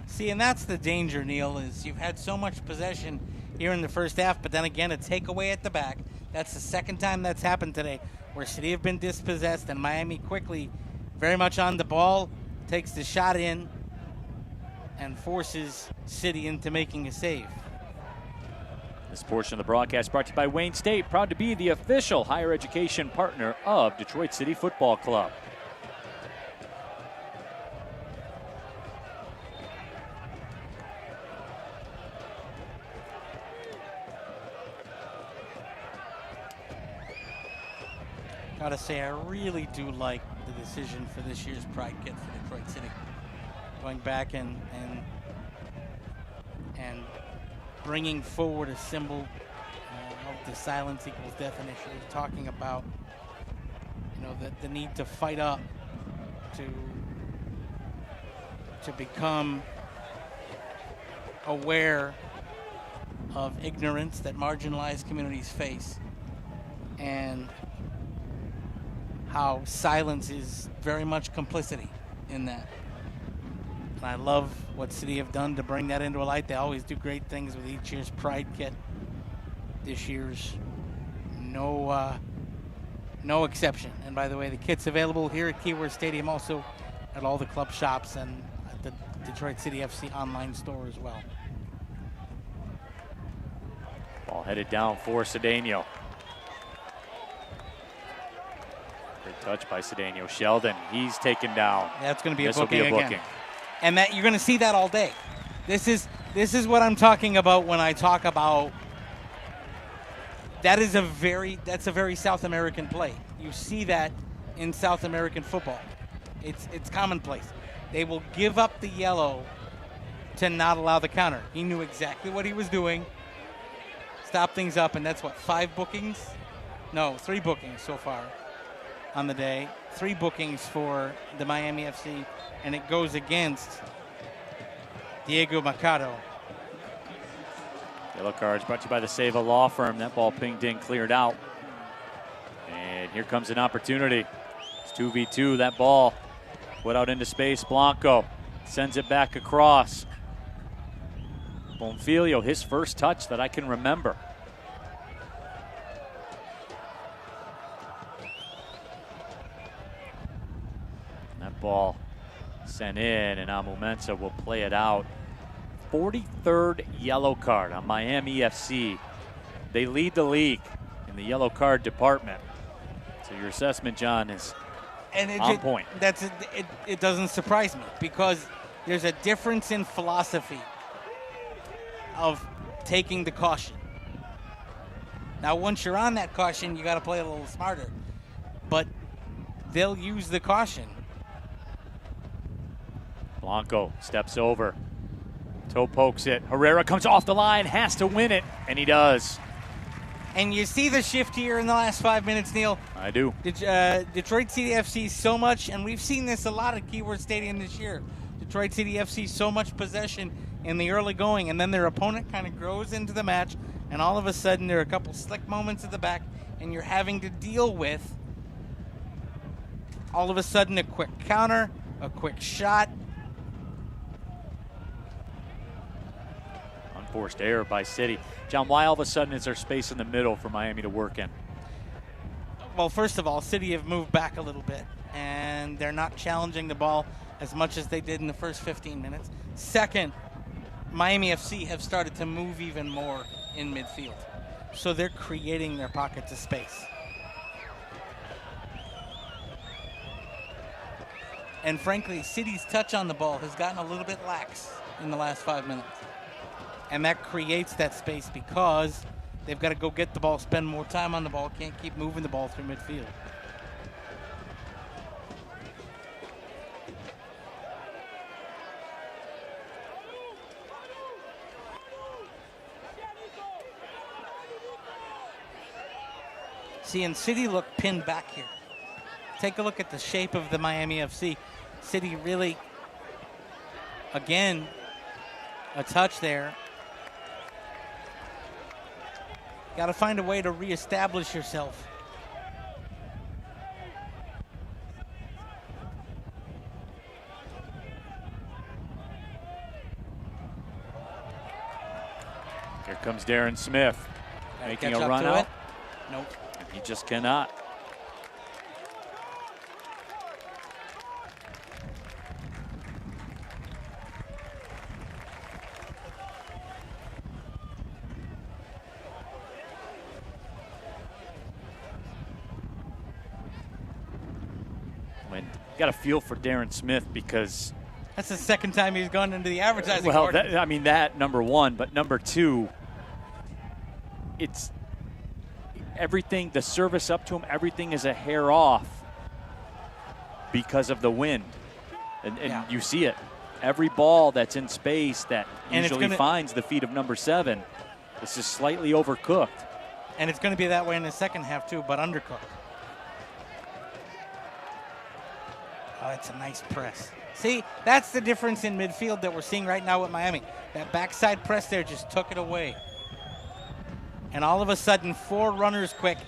See, and that's the danger, Neil, is you've had so much possession here in the first half, but then again, a takeaway at the back. That's the second time that's happened today, where City have been dispossessed, and Miami quickly, very much on the ball, takes the shot in and forces City into making a save. This portion of the broadcast brought to you by Wayne State, proud to be the official higher education partner of Detroit City Football Club. Gotta say, I really do like the decision for this year's Pride kit for Detroit City. Going back and and bringing forward a symbol of the silence equals death initiative, talking about, you know, the need to fight up to become aware of ignorance that marginalized communities face, and how silence is very much complicity in that. And I love what City have done to bring that into a light. They always do great things with each year's Pride kit. This year's no exception. And by the way, the kit's available here at Keyworth Stadium, also at all the club shops and at the Detroit City FC online store as well. Ball headed down for Cedeno. Great touch by Cedeno. Sheldon, he's taken down. That's going to be a This will booking be a again. booking. And that you're going to see that all day. This is what I'm talking about when I talk about that's a very South American play. You see that in South American football. It's commonplace. They will give up the yellow to not allow the counter. He knew exactly what he was doing. Stop things up, and that's what, 3 bookings so far on the day. 3 bookings for the Miami FC, and it goes against Diego Mercado. Yellow cards brought to you by the Seva Law Firm. That ball pinged in, cleared out. And here comes an opportunity. It's 2v2. That ball put out into space. Blanco sends it back across. Bonfilio, his first touch that I can remember. That ball sent in, and Amu Mensah will play it out. 43rd yellow card on Miami FC. They lead the league in the yellow card department. So your assessment, John, is on point. It doesn't surprise me, because there's a difference in philosophy of taking the caution. Now, once you're on that caution, you got to play a little smarter. But they'll use the caution. Blanco steps over. Toe pokes it. Herrera comes off the line, has to win it, and he does. And you see the shift here in the last 5 minutes, Neil. I do. Detroit City FC so much, and we've seen this a lot at Keyworth Stadium this year. Detroit City FC so much possession in the early going, and then their opponent kind of grows into the match, and all of a sudden there are a couple slick moments at the back, and you're having to deal with all of a sudden a quick counter, a quick shot. Unforced error by City. John, why all of a sudden is there space in the middle for Miami to work in? Well, first of all, City have moved back a little bit, and they're not challenging the ball as much as they did in the first 15 minutes. Second, Miami FC have started to move even more in midfield, so they're creating their pockets of space. And frankly, City's touch on the ball has gotten a little bit lax in the last 5 minutes. And that creates that space because they've got to go get the ball, spend more time on the ball, can't keep moving the ball through midfield. See, and City look pinned back here. Take a look at the shape of the Miami FC. City really, again, a touch there. Got to find a way to reestablish yourself. Here comes Darren Smith, making a run out. Nope. He just cannot. Got a feel for Darren Smith because that's the second time he's gone into the advertising. Well, that number one, but number two, it's everything. The service up to him, everything is a hair off because of the wind, and Yeah. you see it. every ball that's in space that And usually finds the feet of number 7. This is slightly overcooked. And it's going to be that way in the second half too, but undercooked. Oh, that's a nice press. See, that's the difference in midfield that we're seeing right now with Miami. That backside press there just took it away. And all of a sudden, 4 runners quick,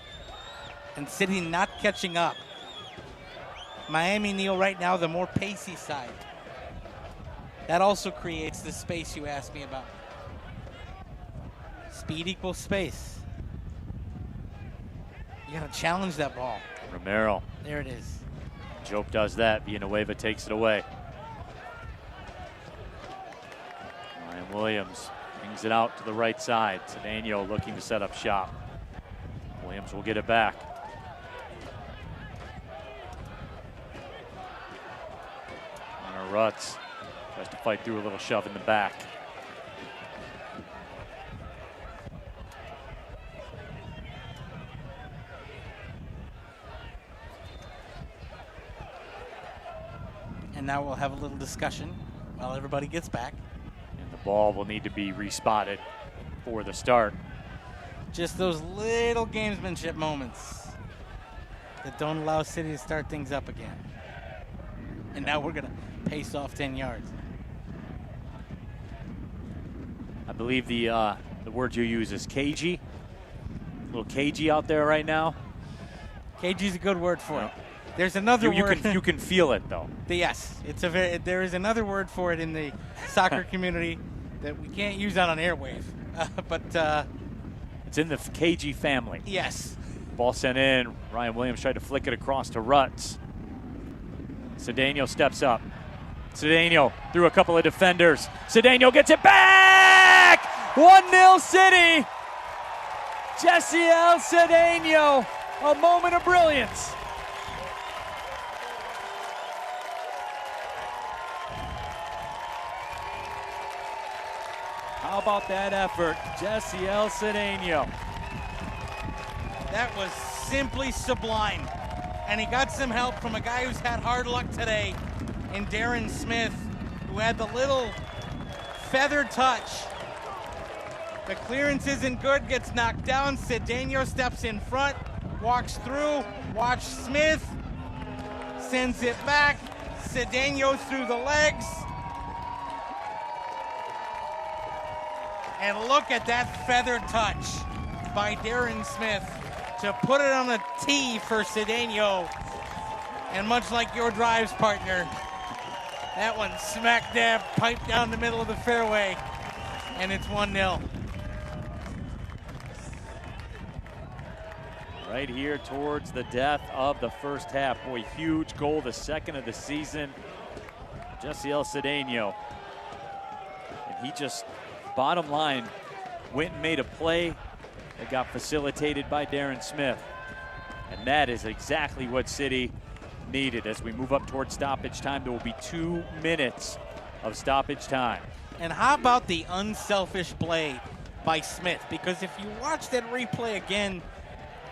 and City not catching up. Miami, Neil, right now, the more pacey side. That also creates the space you asked me about. Speed equals space. You got to challenge that ball. Romero. There it is. Jope does that. Villanueva takes it away. Ryan Williams brings it out to the right side. Cedeno looking to set up shop. Williams will get it back. Connor Rutz tries to fight through a little shove in the back. And now we'll have a little discussion while everybody gets back. And the ball will need to be respotted for the start. Just those little gamesmanship moments that don't allow City to start things up again. And now we're going to pace off 10 yards. I believe the word you use is cagey. A little cagey out there right now. Cagey's a good word for it. There's another word. You can feel it though. Yes, there is another word for it in the soccer community that we can't use out on airwave. But it's in the cagey family. Yes. Ball sent in. Ryan Williams tried to flick it across to Rutz. Cedeno steps up. Cedeno through a couple of defenders. Cedeno gets it back! 1-0 City! Jessiel Cedeno, a moment of brilliance. How about that effort, Jessiel Cedeno? That was simply sublime. And he got some help from a guy who's had hard luck today in Darren Smith, who had the little feather touch. The clearance isn't good, gets knocked down. Cedeno steps in front, walks through, watch Smith, sends it back. Cedeno through the legs. And look at that feather touch by Darren Smith to put it on the tee for Cedeno. And much like your drives, partner, that one smack dab, pipe down the middle of the fairway, and it's 1-0. Right here towards the death of the first half. Boy, huge goal, the second of the season. Jessiel Cedeno. And he just, bottom line, went and made a play that got facilitated by Darren Smith. And that is exactly what City needed. As we move up towards stoppage time, there will be 2 minutes of stoppage time. And how about the unselfish play by Smith? Because if you watch that replay again,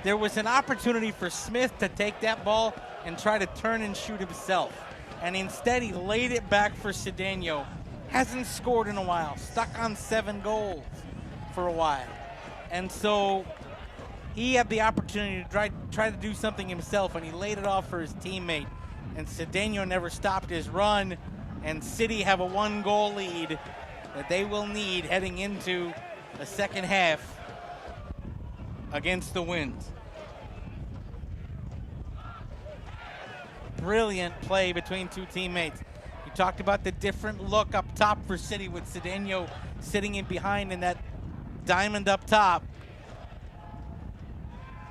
there was an opportunity for Smith to take that ball and try to turn and shoot himself. And instead he laid it back for Cedeno. Hasn't scored in a while, stuck on 7 goals for a while. And so he had the opportunity to try to do something himself, and he laid it off for his teammate. And Cedeno never stopped his run, and City have a 1-goal lead that they will need heading into the second half against the Winds. Brilliant play between 2 teammates. You talked about the different look up top for City with Cedeno sitting in behind in that diamond up top.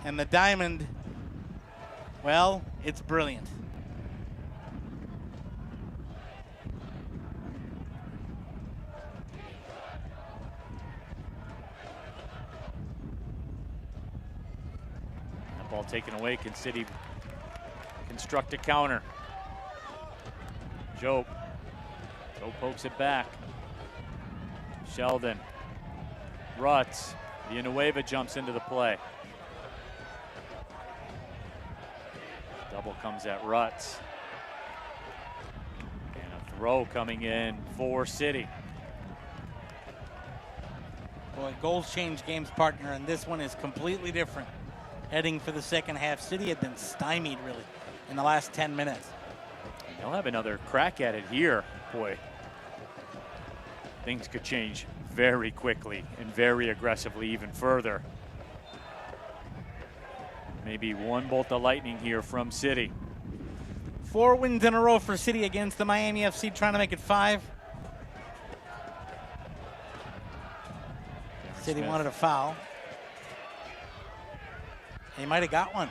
And the diamond, well, it's brilliant. That ball taken away. Can City construct a counter? Joe pokes it back. Sheldon. Rutz. Villanueva jumps into the play. Double comes at Rutz. And a Throw coming in for City. Boy, goals change games, partner, and this one is completely different. Heading for the second half, City had been stymied, really, in the last 10 minutes. They'll have another crack at it here. Boy, things could change very quickly and very aggressively even further. Maybe one bolt of lightning here from City. 4 wins in a row for City against the Miami FC, trying to make it 5. City Smith wanted a foul. He might have got one.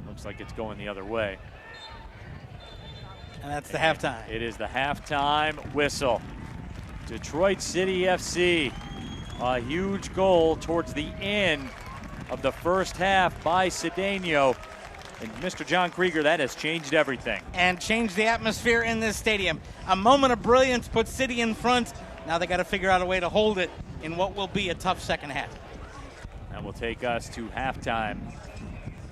Looks like it's going the other way. And that's the halftime. It is the halftime whistle. Detroit City FC, a huge goal towards the end of the first half by Cedeno. And Mr. John Krieger, that has changed everything. And changed the atmosphere in this stadium. A moment of brilliance put City in front. Now they got to figure out a way to hold it in what will be a tough second half. That will take us to halftime.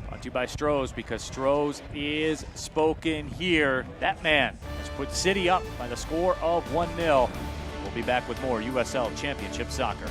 Brought to you by Stroh's, because Stroh's is spoken here. That man has put City up by the score of 1-0. We'll be back with more USL Championship soccer.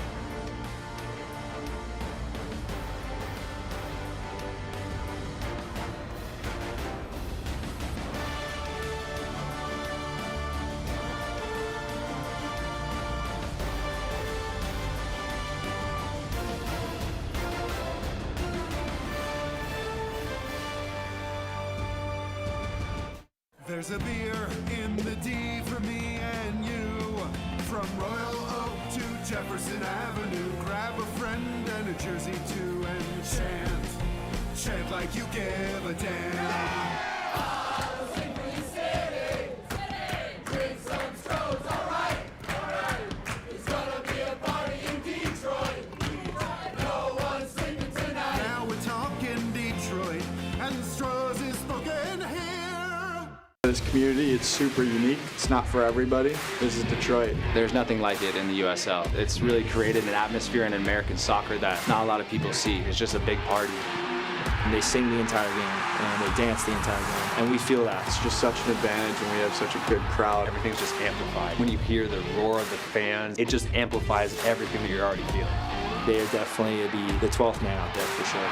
There's a beer in the D for me and you. From Royal Oak to Jefferson Avenue. Grab a friend and a jersey too and chant. Chant like you give a damn. Now we're talking Detroit and Stroh's is spoken here. This community, it's super unique. It's not for everybody. This is Detroit. There's nothing like it in the USL. It's really created an atmosphere in American soccer that not a lot of people see. It's just a big party. And they sing the entire game, and they dance the entire game, and we feel that. It's just such an advantage when we have such a good crowd. Everything's just amplified. When you hear the roar of the fans, it just amplifies everything that you're already feeling. They are definitely the 12th man out there for sure.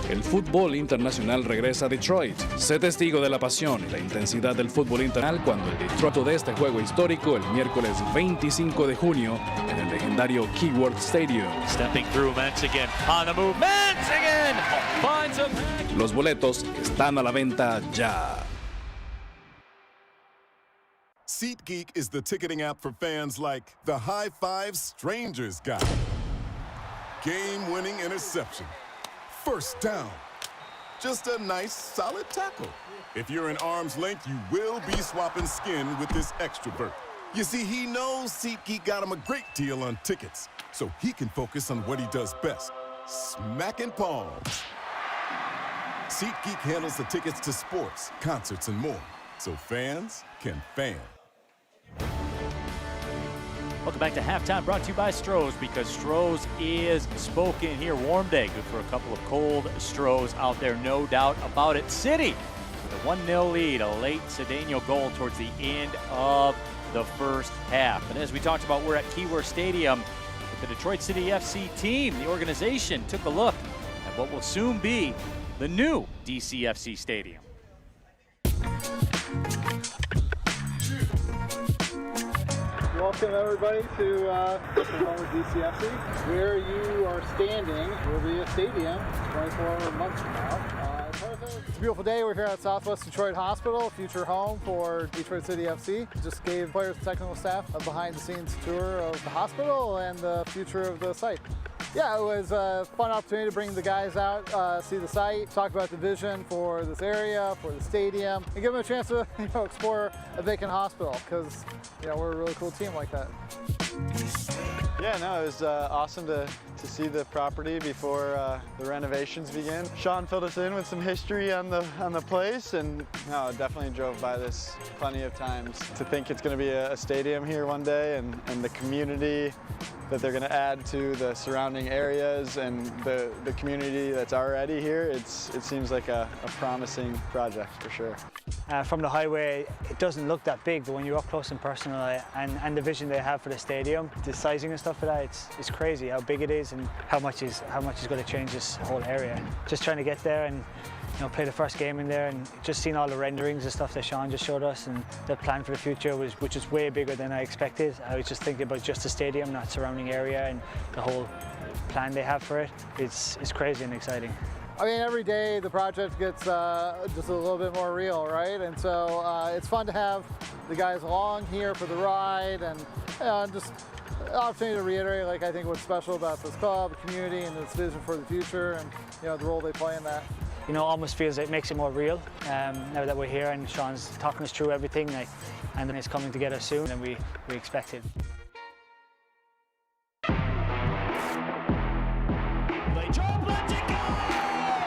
El fútbol internacional regresa a Detroit. Sé testigo de la pasión y la intensidad del fútbol internacional cuando el Detroit de este juego histórico el miércoles 25 de junio en el legendario Keyworth Stadium. Stepping through Mexican. On the move, Mexican! Finds him. Los boletos están a la venta ya. SeatGeek is the ticketing app for fans like the high five strangers got. Game-winning interception. First down. Just a nice, solid tackle. If you're in arm's length, you will be swapping skin with this extrovert. You see, he knows SeatGeek got him a great deal on tickets, so he can focus on what he does best, smacking palms. SeatGeek handles the tickets to sports, concerts, and more, so fans can fan. Welcome back to halftime, brought to you by Stroh's, because Stroh's is spoken here. Warm day, good for a couple of cold Stroh's out there, no doubt about it. City with a 1-0 lead, a late Cedeno goal towards the end of the first half. And as we talked about, we're at Keyworth Stadium with the Detroit City FC team. The organization took a look at what will soon be the new DCFC Stadium. Welcome everybody to what's going on with DCFC. Where you are standing will be a stadium 24 months from now. It's a beautiful day. We're here at Southwest Detroit Hospital, future home for Detroit City FC. Just gave players and technical staff a behind-the-scenes tour of the hospital and the future of the site. Yeah, it was a fun opportunity to bring the guys out, see the site, talk about the vision for this area, for the stadium, and give them a chance to explore a vacant hospital, because we're a really cool team like that. Yeah, no, it was awesome to to see the property before the renovations begin. Sean filled us in with some history on the place, and no, definitely drove by this plenty of times. To think it's going to be a stadium here one day, and the community that they're going to add to the surrounding areas and the community that's already here, it seems like a promising project for sure. From the highway, it doesn't look that big, but when you're up close and personal and the vision they have for the stadium, the sizing and stuff for that, it's crazy how big it is and how much is going to change this whole area. Just trying to get there and play the first game in there, and just seeing all the renderings and stuff that Sean just showed us, and the plan for the future which is way bigger than I expected. I was just thinking about just the stadium, not surrounding area, and the whole plan they have for it. It's crazy and exciting. I mean, every day the project gets just a little bit more real, right? And so it's fun to have the guys along here for the ride, and just an opportunity to reiterate, like, I think what's special about this club, the community, and its vision for the future, and the role they play in that. Almost feels like it makes it more real now that we're here, and Sean's talking us through everything, and it's coming together soon than we expected. They jump, let it go!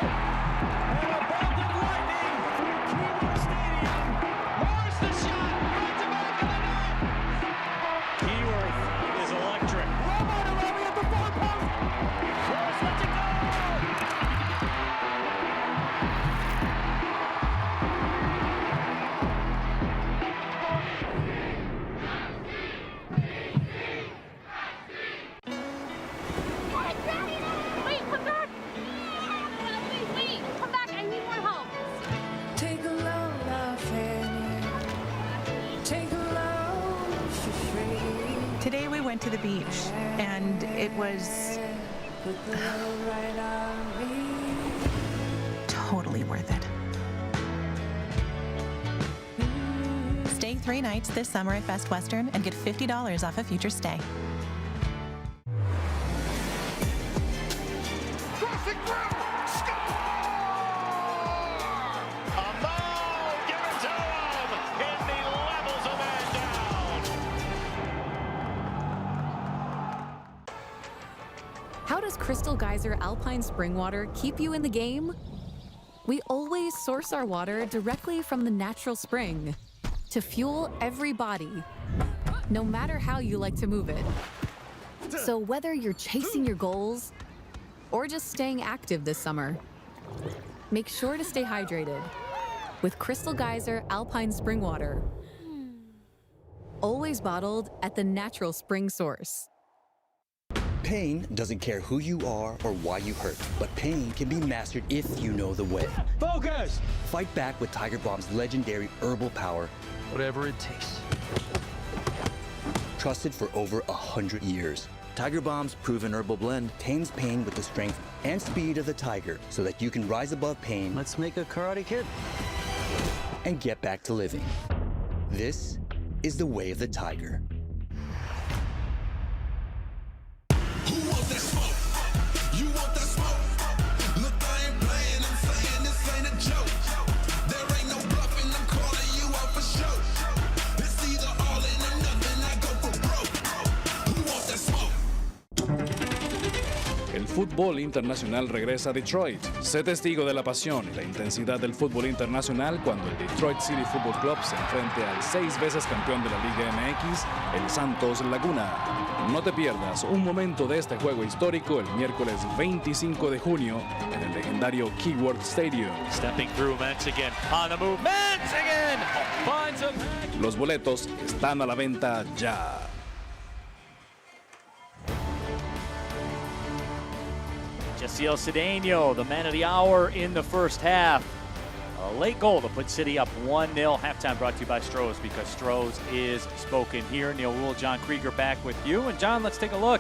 And a bolt of lightning through Keyworth Stadium. Where's the shot? Right to back of the net. Keyworth is electric. Romo to Remy at the far post. Where's let it go? Today we went to the beach, and it was totally worth it. Stay 3 nights this summer at Best Western and get $50 off a future stay. How does Crystal Geyser Alpine Spring Water keep you in the game? We always source our water directly from the natural spring to fuel every body, no matter how you like to move it. So whether you're chasing your goals or just staying active this summer, make sure to stay hydrated with Crystal Geyser Alpine Spring Water. Always bottled at the natural spring source. Pain doesn't care who you are or why you hurt, but pain can be mastered if you know the way. Focus! Fight back with Tiger Balm's legendary herbal power. Whatever it takes. Trusted for over 100 years. Tiger Balm's proven herbal blend tames pain with the strength and speed of the tiger so that you can rise above pain. Let's make a Karate Kid. And get back to living. This is the way of the tiger. El fútbol internacional regresa a Detroit. Sé testigo de la pasión y la intensidad del fútbol internacional cuando el Detroit City Football Club se enfrente al 6 veces campeón de la Liga MX, el Santos Laguna. No te pierdas un momento de este juego histórico el miércoles 25 de junio en el legendario Keyworth Stadium. Stepping through Mance again. On the move, Mance again! Finds a... Los boletos están a la venta ya. Jessiel Cedeno, the man of the hour in the first half. A late goal to put City up 1-0. Halftime brought to you by Stroh's, because Stroh's is spoken here. Neil Rule, John Krieger back with you. And John, let's take a look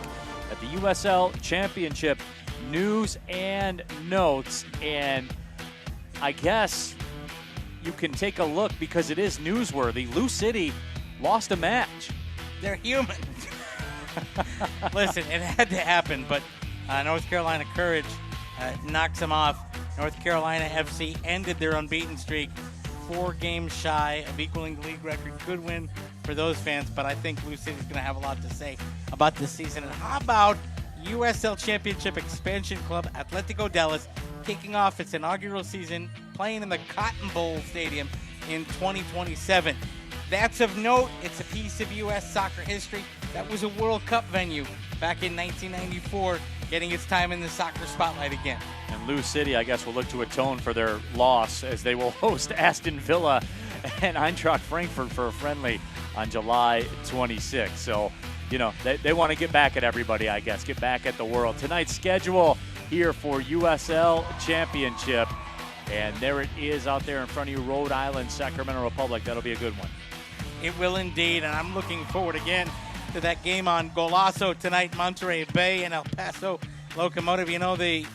at the USL Championship news and notes. And I guess you can take a look because it is newsworthy. Lou City lost a match. They're human. Listen, it had to happen, but North Carolina Courage knocks them off. North Carolina FC ended their unbeaten streak, 4 games shy of equaling the league record. Good win for those fans, but I think Lou City's going to have a lot to say about this season. And how about USL Championship expansion club Atlético Dallas kicking off its inaugural season playing in the Cotton Bowl Stadium in 2027. That's of note. It's a piece of U.S. soccer history. That was a World Cup venue back in 1994, getting its time in the soccer spotlight again. And Lou City, I guess, will look to atone for their loss as they will host Aston Villa and Eintracht Frankfurt for a friendly on July 26th. So, you know, they want to get back at everybody, I guess, get back at the world. Tonight's schedule here for USL Championship. And there it is out there in front of you, Rhode Island, Sacramento Republic. That'll be a good one. It will indeed, and I'm looking forward again to that game on Golazo tonight, Monterey Bay and El Paso Locomotive. You know, the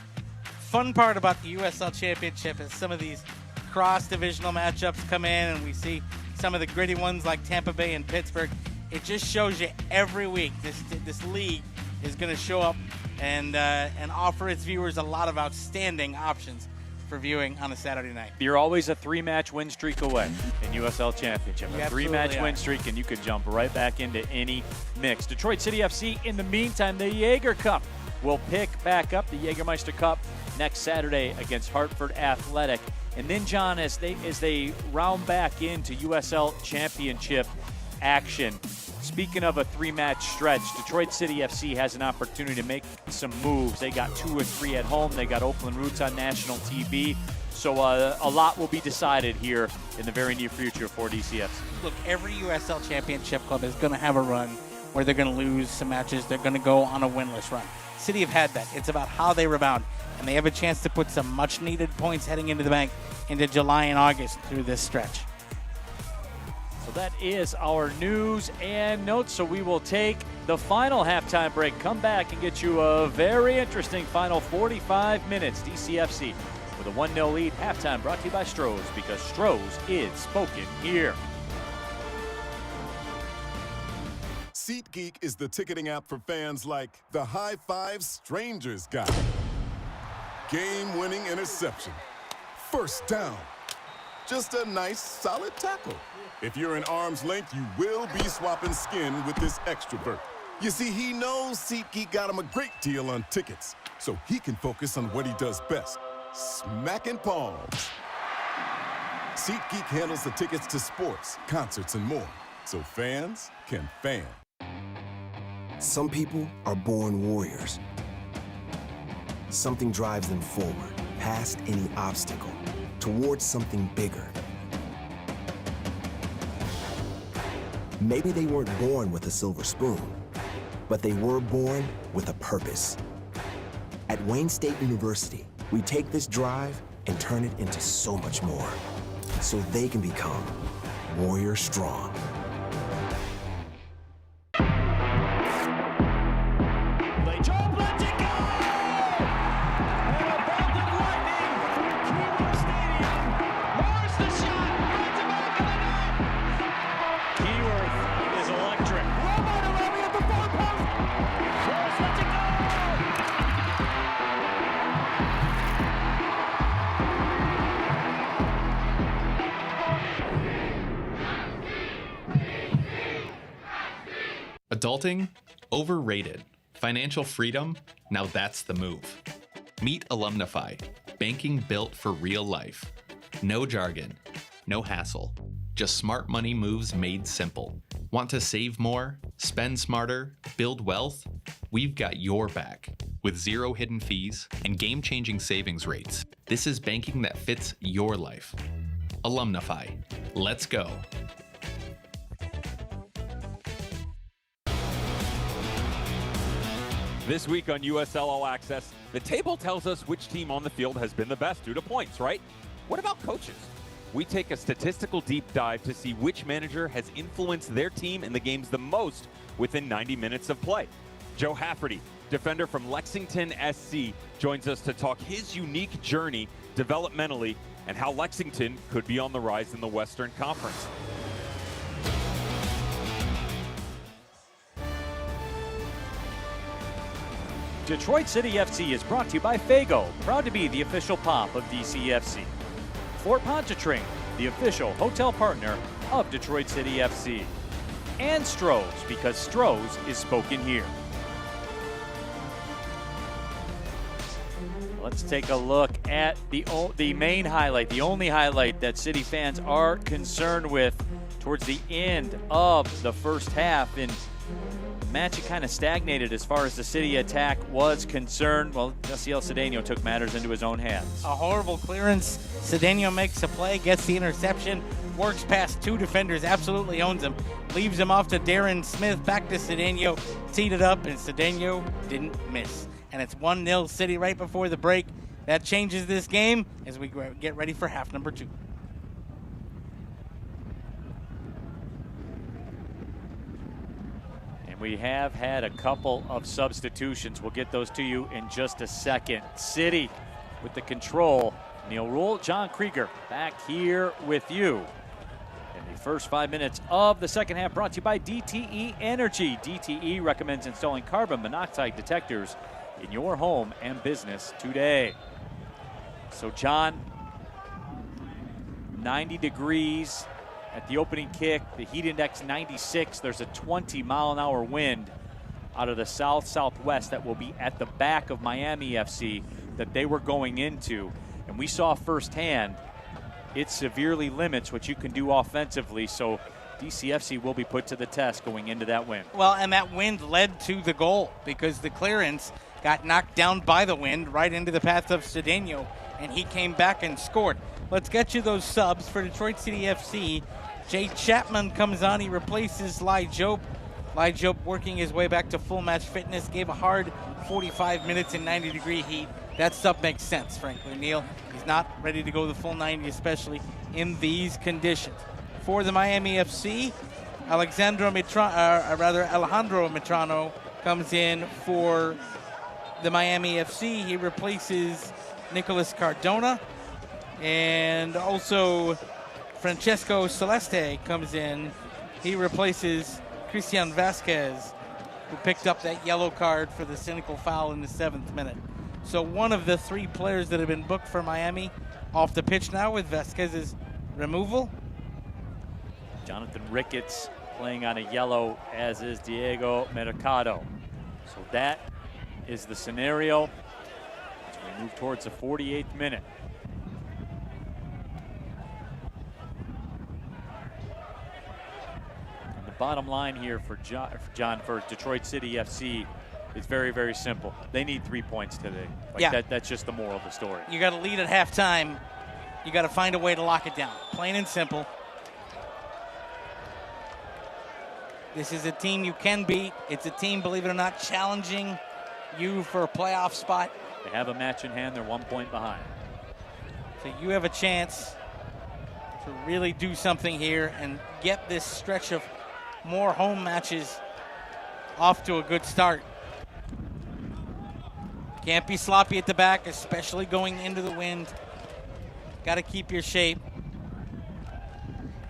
fun part about the USL Championship is some of these cross-divisional matchups come in, and we see some of the gritty ones like Tampa Bay and Pittsburgh. It just shows you every week this league is going to show up and offer its viewers a lot of outstanding options for viewing on a Saturday night. You're always a 3-match win streak away in USL Championship. A 3-match win streak, and you could jump right back into any mix. Detroit City FC, in the meantime, the Jaeger Cup will pick back up, the Jägermeister Cup, next Saturday against Hartford Athletic. And then, John, as they round back into USL Championship action, speaking of a 3-match stretch, Detroit City FC has an opportunity to make some moves. They got 2 or 3 at home. They got Oakland Roots on national TV. So a lot will be decided here in the very near future for DCFC. Look, every USL Championship club is going to have a run where they're going to lose some matches. They're going to go on a winless run. City have had that. It's about how they rebound. And they have a chance to put some much-needed points heading into the bank into July and August through this stretch. So that is our news and notes. So we will take the final halftime break, come back and get you a very interesting final 45 minutes. DCFC with a 1-0 lead. Halftime brought to you by Stroh's, because Stroh's is spoken here. SeatGeek is the ticketing app for fans like the High Five Strangers guy. Game-winning interception. First down. Just a nice, solid tackle. If you're in arm's length, you will be swapping skin with this extrovert. You see, he knows SeatGeek got him a great deal on tickets, so he can focus on what he does best, smacking palms. SeatGeek handles the tickets to sports, concerts, and more, so fans can fan. Some people are born warriors. Something drives them forward, past any obstacle, towards something bigger. Maybe they weren't born with a silver spoon, but they were born with a purpose. At Wayne State University, we take this drive and turn it into so much more, so they can become warrior strong. Adulting? Overrated. Financial freedom? Now that's the move. Meet Alumnify. Banking built for real life. No jargon. No hassle. Just smart money moves made simple. Want to save more? Spend smarter? Build wealth? We've got your back. With 0 hidden fees and game-changing savings rates. This is banking that fits your life. Alumnify. Let's go. This week on USL All Access, the table tells us which team on the field has been the best due to points, right? What about coaches? We take a statistical deep dive to see which manager has influenced their team in the games the most within 90 minutes of play. Joe Hafferty, defender from Lexington SC, joins us to talk his unique journey developmentally and how Lexington could be on the rise in the Western Conference. Detroit City FC is brought to you by Fago, proud to be the official pop of DCFC. Fort Pontchartrain, the official hotel partner of Detroit City FC. And Stroh's, because Stroh's is spoken here. Let's take a look at the main highlight, the only highlight that City fans are concerned with towards the end of the first half. And the match had kind of stagnated as far as the City attack was concerned. Well, Yasiel Cedeno took matters into his own hands. A horrible clearance. Cedeno makes a play, gets the interception, works past two defenders, absolutely owns him, leaves him off to Darren Smith, back to Cedeno, teed it up, and Cedeno didn't miss. And it's 1-0 City right before the break. That changes this game as we get ready for half number 2. And we have had a couple of substitutions. We'll get those to you in just a second. City with the control. Neil Rule, John Krieger back here with you. In the first 5 minutes of the second half, brought to you by DTE Energy. DTE recommends installing carbon monoxide detectors in your home and business today. So John, 90 degrees at the opening kick, the heat index 96. There's a 20-mile-an-hour wind out of the south-southwest that will be at the back of Miami FC that they were going into. And we saw firsthand it severely limits what you can do offensively. So DCFC will be put to the test going into that wind. Well, and that wind led to the goal because the clearance got knocked down by the wind right into the path of Cedeno, and he came back and scored. Let's get you those subs for Detroit City FC. Jay Chapman comes on. He replaces Lai Jope. Lai Jope working his way back to full match fitness. Gave a hard 45 minutes in 90-degree heat. That sub makes sense, frankly, Neil. He's not ready to go the full 90, especially in these conditions. For the Miami FC, Alejandro Metrano comes in for the Miami FC. He replaces Nicolas Cardona. And also Francesco Celeste comes in. He replaces Christian Vasquez, who picked up that yellow card for the cynical foul in the 7th minute. So one of the 3 players that have been booked for Miami off the pitch now with Vasquez's removal. Jonathan Ricketts playing on a yellow, as is Diego Mercado. So that is the scenario as we move towards the 48th minute. And the bottom line here for for Detroit City FC is very, very simple. They need 3 points today. That's just the moral of the story. You got to lead at halftime. You got to find a way to lock it down. Plain and simple. This is a team you can beat. It's a team, believe it or not, challenging you for a playoff spot. They have a match in hand. They're 1 point behind. So you have a chance to really do something here and get this stretch of more home matches off to a good start. Can't be sloppy at the back, especially going into the wind. Got to keep your shape.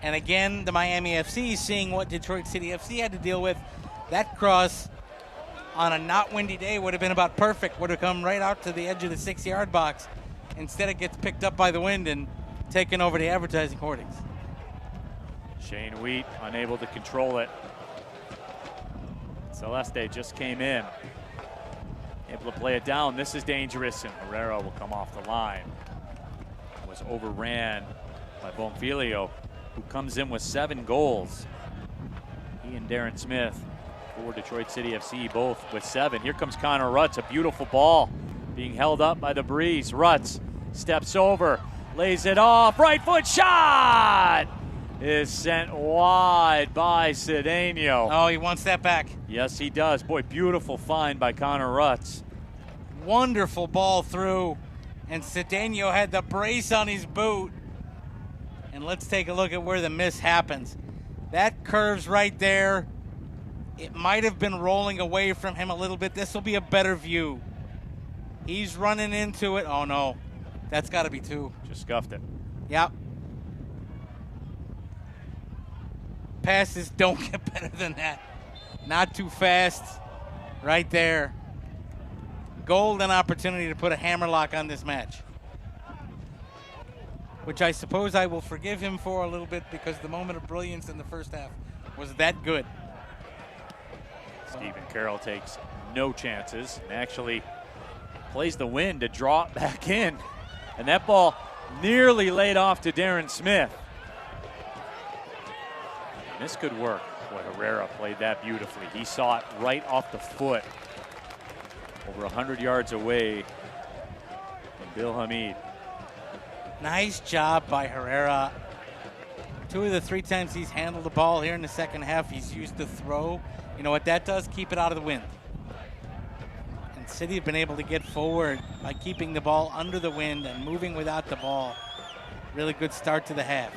And again, the Miami FC seeing what Detroit City FC had to deal with. That cross on a not windy day would have been about perfect. Would have come right out to the edge of the 6-yard box. Instead, it gets picked up by the wind and taken over the advertising hoardings. Shane Wheat unable to control it. Celeste just came in. Able to play it down. This is dangerous, and Herrera will come off the line. Was overran by Bonfilio, who comes in with 7 goals. He and Darren Smith for Detroit City FC, both with 7. Here comes Connor Rutz, a beautiful ball being held up by the breeze. Rutz steps over, lays it off, right foot shot is sent wide by Cedeno. Oh, he wants that back. Yes, he does. Boy, beautiful find by Connor Rutz. Wonderful ball through, and Cedeno had the brace on his boot. And let's take a look at where the miss happens. That curves right there. It might have been rolling away from him a little bit. This will be a better view. He's running into it. Oh, no. That's got to be 2. Just scuffed it. Yep. Passes don't get better than that. Not too fast. Right there. Golden opportunity to put a hammerlock on this match, which I suppose I will forgive him for a little bit because the moment of brilliance in the first half was that good. Stephen Carroll takes no chances and actually plays the wind to draw it back in. And that ball nearly laid off to Darren Smith. And this could work. Boy, Herrera played that beautifully. He saw it right off the foot. Over 100 yards away from Bill Hamid. Nice job by Herrera. 2 of the 3 times he's handled the ball here in the second half, he's used the throw. You know what that does? Keep it out of the wind. And City have been able to get forward by keeping the ball under the wind and moving without the ball. Really good start to the half.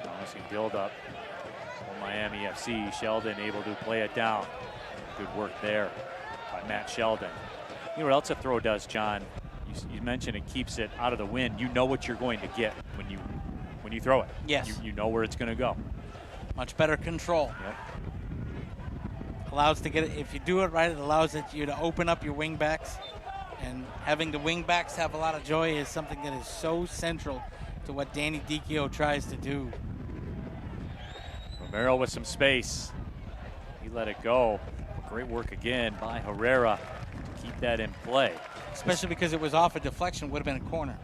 Nice build up for Miami FC. Sheldon able to play it down. Good work there by Matt Sheldon. You know what else a throw does, John? You mentioned it keeps it out of the wind. You know what you're going to get when you throw it. Yes. You know where it's going to go. Much better control. Yep. Allows to get it. If you do it right, it allows you to open up your wing backs. And having the wing backs have a lot of joy is something that is so central to what Danny Dicchio tries to do. Romero with some space. He let it go. Great work again by Herrera to keep that in play. Especially because it was off a deflection, would have been a corner.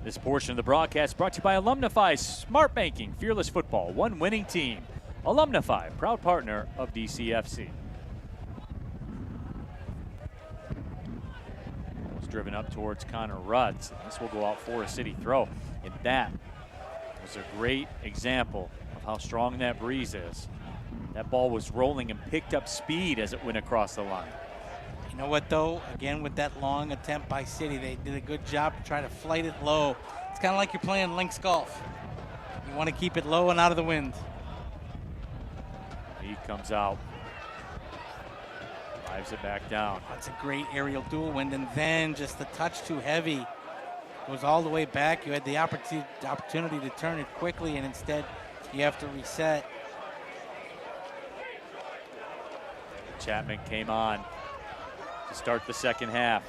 This portion of the broadcast brought to you by Alumnify Smart Banking, Fearless Football, one winning team. Alumnify, proud partner of DCFC. Was driven up towards Connor Rutz. This will go out for a City throw. And that was a great example of how strong that breeze is. That ball was rolling and picked up speed as it went across the line. You know what, though? Again, with that long attempt by City, they did a good job to try to flight it low. It's kind of like you're playing links golf. You want to keep it low and out of the wind. He comes out. Drives it back down. That's a great aerial dual wind, and then just a touch too heavy. Goes all the way back. You had the opportunity to turn it quickly, and instead you have to reset. Chapman came on to start the second half.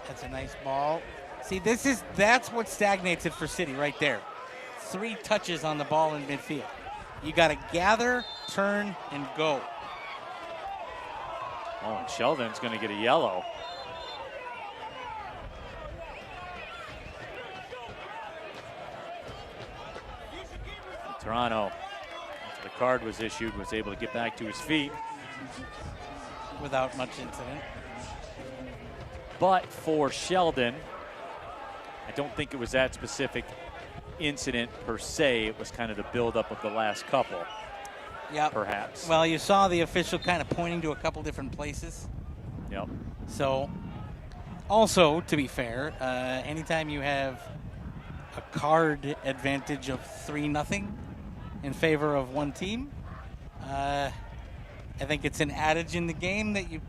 That's a nice ball. See, that's what stagnates it for City right there. 3 touches on the ball in midfield. You got to gather, turn, and go. Oh, and Sheldon's going to get a yellow. Toronto, after the card was issued, was able to get back to his feet. Without much incident. But for Sheldon, I don't think it was that specific incident per se. It was kind of the buildup of the last couple. Yep. Perhaps. Well, you saw the official kind of pointing to a couple different places. Yep. So, also, to be fair, anytime you have a card advantage of 3-0 in favor of one team, I think it's an adage in the game that you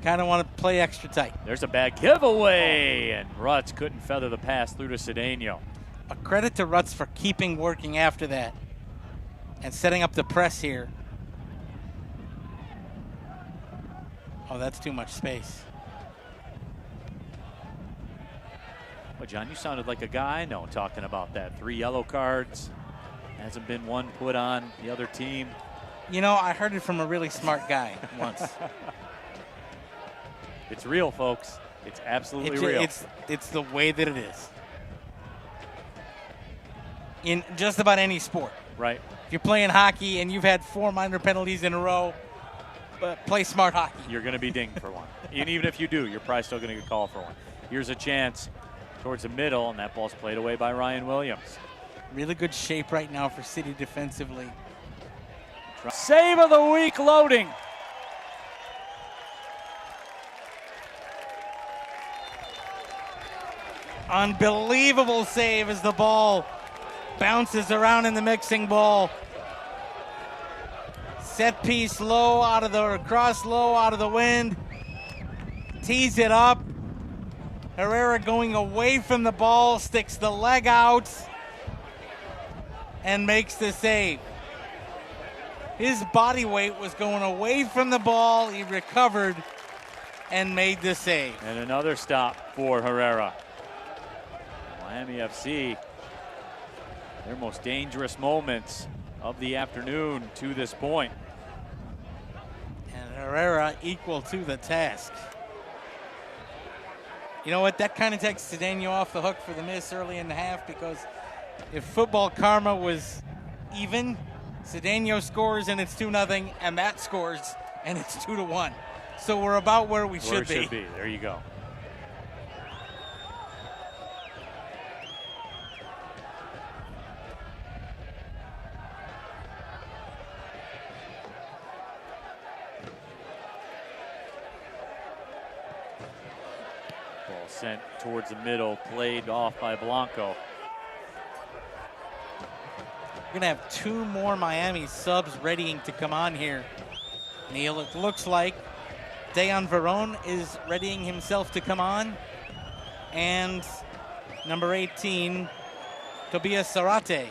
kind of want to play extra tight. There's a bad giveaway, and Rutz couldn't feather the pass through to Cedeno. A credit to Rutz for keeping working after that and setting up the press here. Oh, that's too much space. Well, John, you sounded like a guy I know talking about that. 3 yellow cards. Hasn't been one put on the other team. You know, I heard it from a really smart guy once. It's real, folks. It's absolutely real. It's the way that it is. In just about any sport. Right. If you're playing hockey and you've had 4 minor penalties in a row, but play smart hockey. You're going to be dinged for one. And even if you do, you're probably still going to get called for one. Here's a chance towards the middle, and that ball's played away by Ryan Williams. Really good shape right now for City defensively. Save of the week loading. Unbelievable save as the ball bounces around in the mixing ball. Set piece low out of the cross low out of the wind. Tees it up. Herrera going away from the ball, sticks the leg out and makes the save. His body weight was going away from the ball. He recovered and made the save. And another stop for Herrera. Miami FC, their most dangerous moments of the afternoon to this point. And Herrera equal to the task. You know what? That kind of takes Cedeno off the hook for the miss early in the half, because if football karma was even, Cedeno scores and it's 2-0, and that scores and it's 2-1. So we're about where we should be. There you go. Ball sent towards the middle, played off by Blanco. We're going to have 2 more Miami subs readying to come on here. Neil, it looks like Dejan Verón is readying himself to come on. And number 18, Tobias Zarate,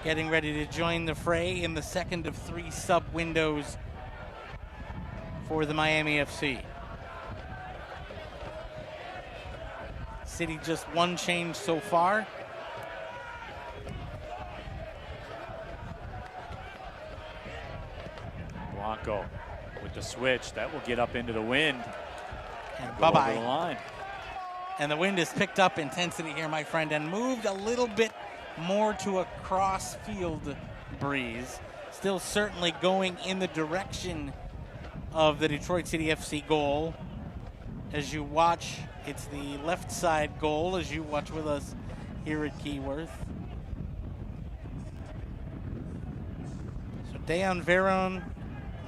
getting ready to join the fray in the second of 3 sub windows for the Miami FC. City just 1 change so far. Blanco with the switch. That will get up into the wind. And go bye-bye. over the line. And the wind has picked up intensity here, my friend, and moved a little bit more to a cross-field breeze. Still certainly going in the direction of the Detroit City FC goal. As you watch, it's the left side goal as you watch with us here at Keyworth. So Dejan Verón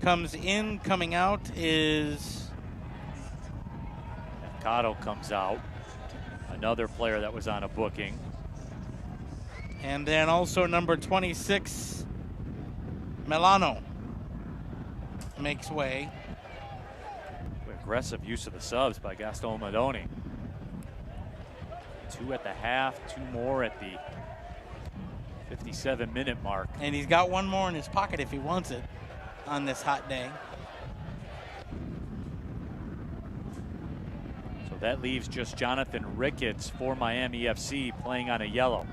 comes in. Coming out is Mercado comes out. Another player that was on a booking. And then also number 26, Milano, makes way. Aggressive use of the subs by Gaston Madoni. 2 at the half, 2 more at the 57-minute mark. And he's got 1 more in his pocket if he wants it on this hot day. So that leaves just Jonathan Ricketts for Miami FC playing on a yellow.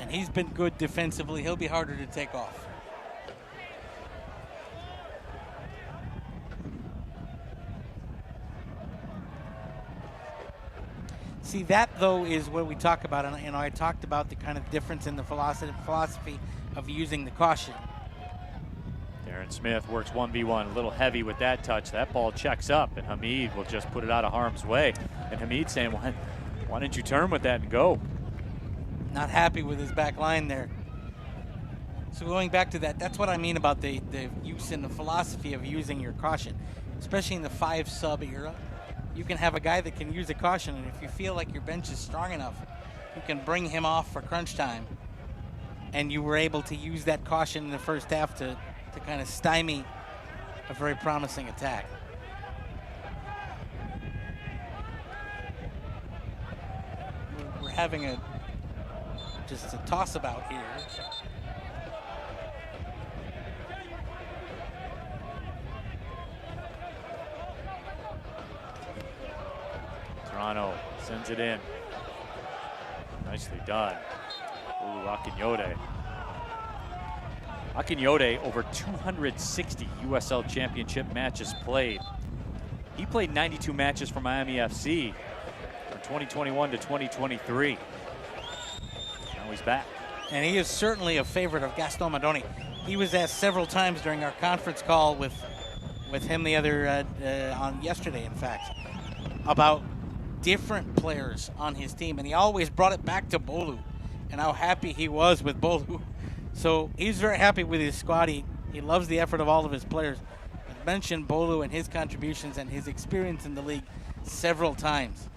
And he's been good defensively. He'll be harder to take off. See, that, though, is what we talk about. And, you know, I talked about the kind of difference in the philosophy of using the caution. Darren Smith works 1v1, a little heavy with that touch. That ball checks up, and Hamid will just put it out of harm's way. And Hamid saying, why didn't you turn with that and go? Not happy with his back line there. So going back to that, that's what I mean about the use and the philosophy of using your caution, especially in the 5-sub era. You can have a guy that can use a caution, and if you feel like your bench is strong enough, you can bring him off for crunch time. And you were able to use that caution in the first half to kind of stymie a very promising attack. We're having just a toss about here. Toronto sends it in. Nicely done. Ooh, Akinyode. Akinyode, over 260 USL Championship matches played. He played 92 matches for Miami FC from 2021 to 2023. Now he's back. And he is certainly a favorite of Gaston Madoni. He was asked several times during our conference call with him the other on yesterday, in fact, about different players on his team, and he always brought it back to Bolu and how happy he was with Bolu. So he's very happy with his squad. He loves the effort of all of his players. I've mentioned Bolu and his contributions and his experience in the league several times.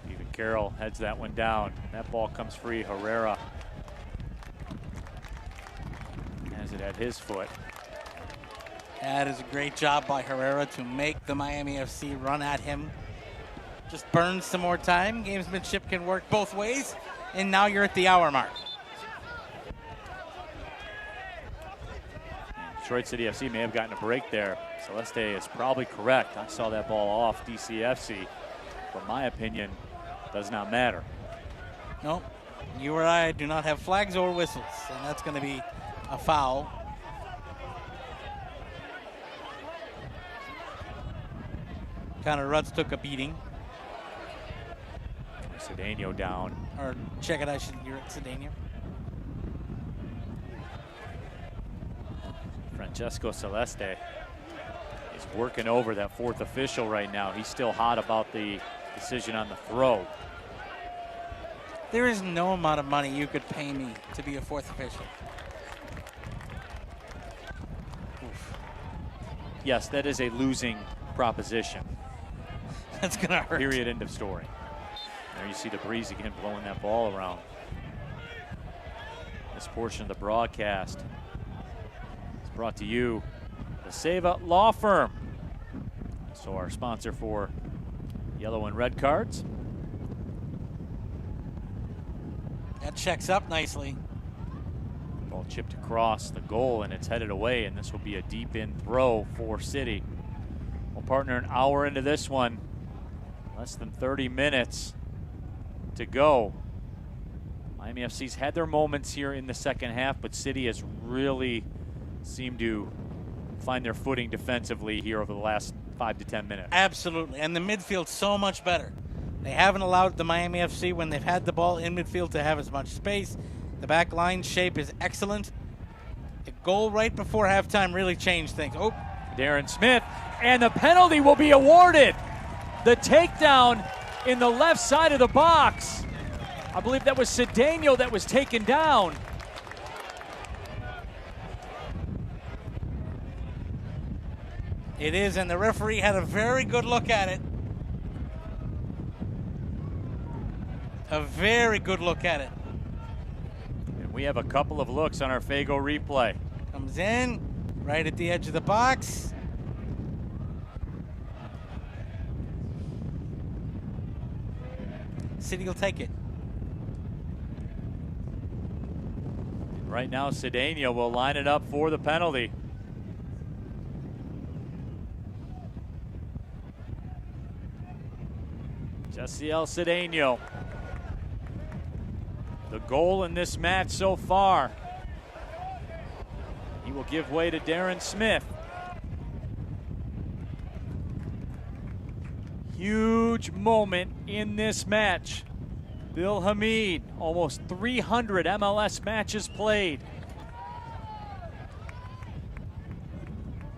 Stephen Carroll heads that one down. That ball comes free. Herrera has it at his foot. That is a great job by Herrera to make the Miami FC run at him. Just burns some more time. Gamesmanship can work both ways. And now you're at the hour mark. Detroit City FC may have gotten a break there. Celeste is probably correct. I saw that ball off DCFC. But my opinion does not matter. Nope. You or I do not have flags or whistles. And that's going to be a foul. Connor Rutz took a beating. Cedeno down. Or check it, I should hear it, Cedeno. Francesco Celeste is working over that fourth official right now. He's still hot about the decision on the throw. There is no amount of money you could pay me to be a fourth official. Oof. Yes, that is a losing proposition. That's gonna hurt. Period, end of story. There you see the breeze again blowing that ball around. This portion of the broadcast is brought to you the Seva Law Firm. So our sponsor for yellow and red cards. That checks up nicely. Ball chipped across the goal and it's headed away, and this will be a deep in throw for City. We'll partner an hour into this one. Less than 30 minutes to go. Miami FC's had their moments here in the second half, but City has really seemed to find their footing defensively here over the last 5 to 10 minutes. Absolutely, and the midfield's so much better. They haven't allowed the Miami FC, when they've had the ball in midfield, to have as much space. The back line shape is excellent. The goal right before halftime really changed things. Oh, Darren Smith, and the penalty will be awarded. The takedown in the left side of the box. I believe that was Cedeno that was taken down. it is, and the referee had a very good look at it. A very good look at it. And we have a couple of looks on our Fago replay. Comes in, right at the edge of the box. City will take it. Right now, Cedeno will line it up for the penalty. Jessiel Cedeno. The goal in this match so far. He will give way to Darren Smith. Huge moment in this match. Bill Hamid, almost 300 MLS matches played.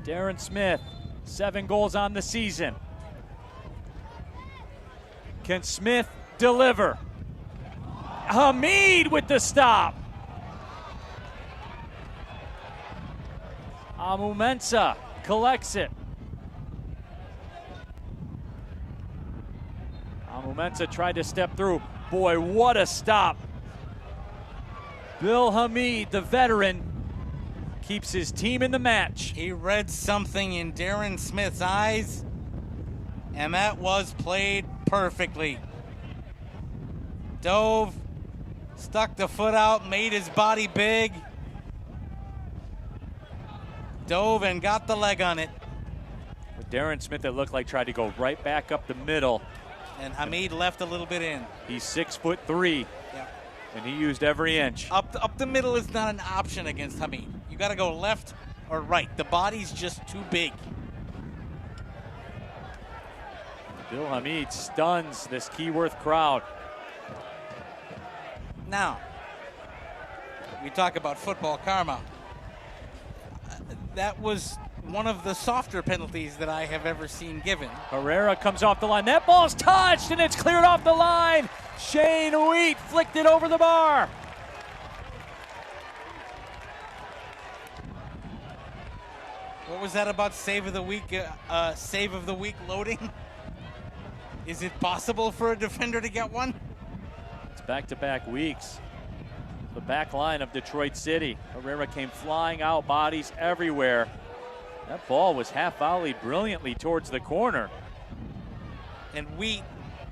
Darren Smith, 7 goals on the season. Can Smith deliver? Hamid with the stop. Amu Mensah collects it. Amu Mensah tried to step through. Boy, what a stop. Bill Hamid, the veteran, keeps his team in the match. He read something in Darren Smith's eyes, and that was played perfectly. Dove, stuck the foot out, made his body big. Dove and got the leg on it. With Darren Smith, it looked like tried to go right back up the middle. And Hamid left a little bit in. He's 6'3", and he used every inch. Up the middle is not an option against Hamid. You got to go left or right. The body's just too big. Bill Hamid stuns this Keyworth crowd. Now, we talk about football karma. That was one of the softer penalties that I have ever seen given. Herrera comes off the line. That ball's touched, and it's cleared off the line. Shane Wheat flicked it over the bar. What was that about save of the week loading? Is it possible for a defender to get one? It's back-to-back weeks. The back line of Detroit City. Herrera came flying out, bodies everywhere. That ball was half-volleyed brilliantly towards the corner. And Wheat,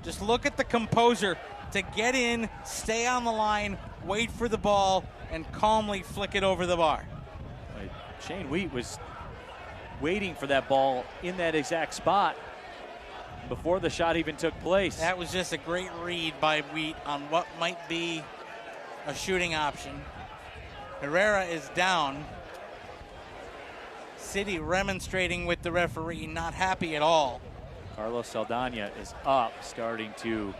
just look at the composure to get in, stay on the line, wait for the ball, and calmly flick it over the bar. Shane Wheat was waiting for that ball in that exact spot before the shot even took place. That was just a great read by Wheat on what might be a shooting option. Herrera is down. City remonstrating with the referee, not happy at all. Carlos Saldana is up, starting to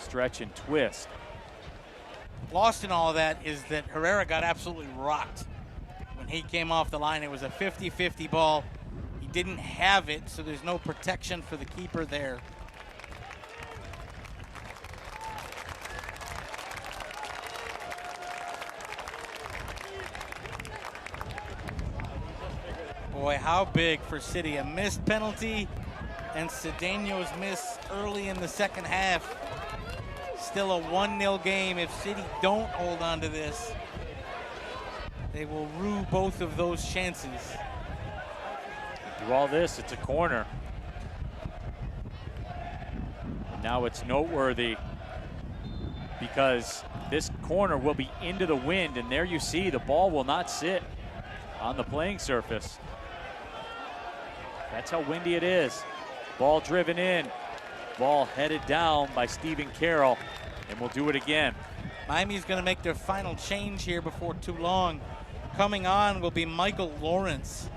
stretch and twist. Lost in all of that is that Herrera got absolutely rocked when he came off the line. It was a 50-50 ball. He didn't have it, so there's no protection for the keeper there. Boy, how big for City. A missed penalty and Cedeno's miss early in the second half. Still a 1-0 game. If City don't hold on to this, they will rue both of those chances. Through all this, it's a corner. Now it's noteworthy because this corner will be into the wind, and there you see the ball will not sit on the playing surface. That's how windy it is. Ball driven in. Ball headed down by Stephen Carroll, and we'll do it again. Miami's going to make their final change here before too long. Coming on will be Michael Lawrence,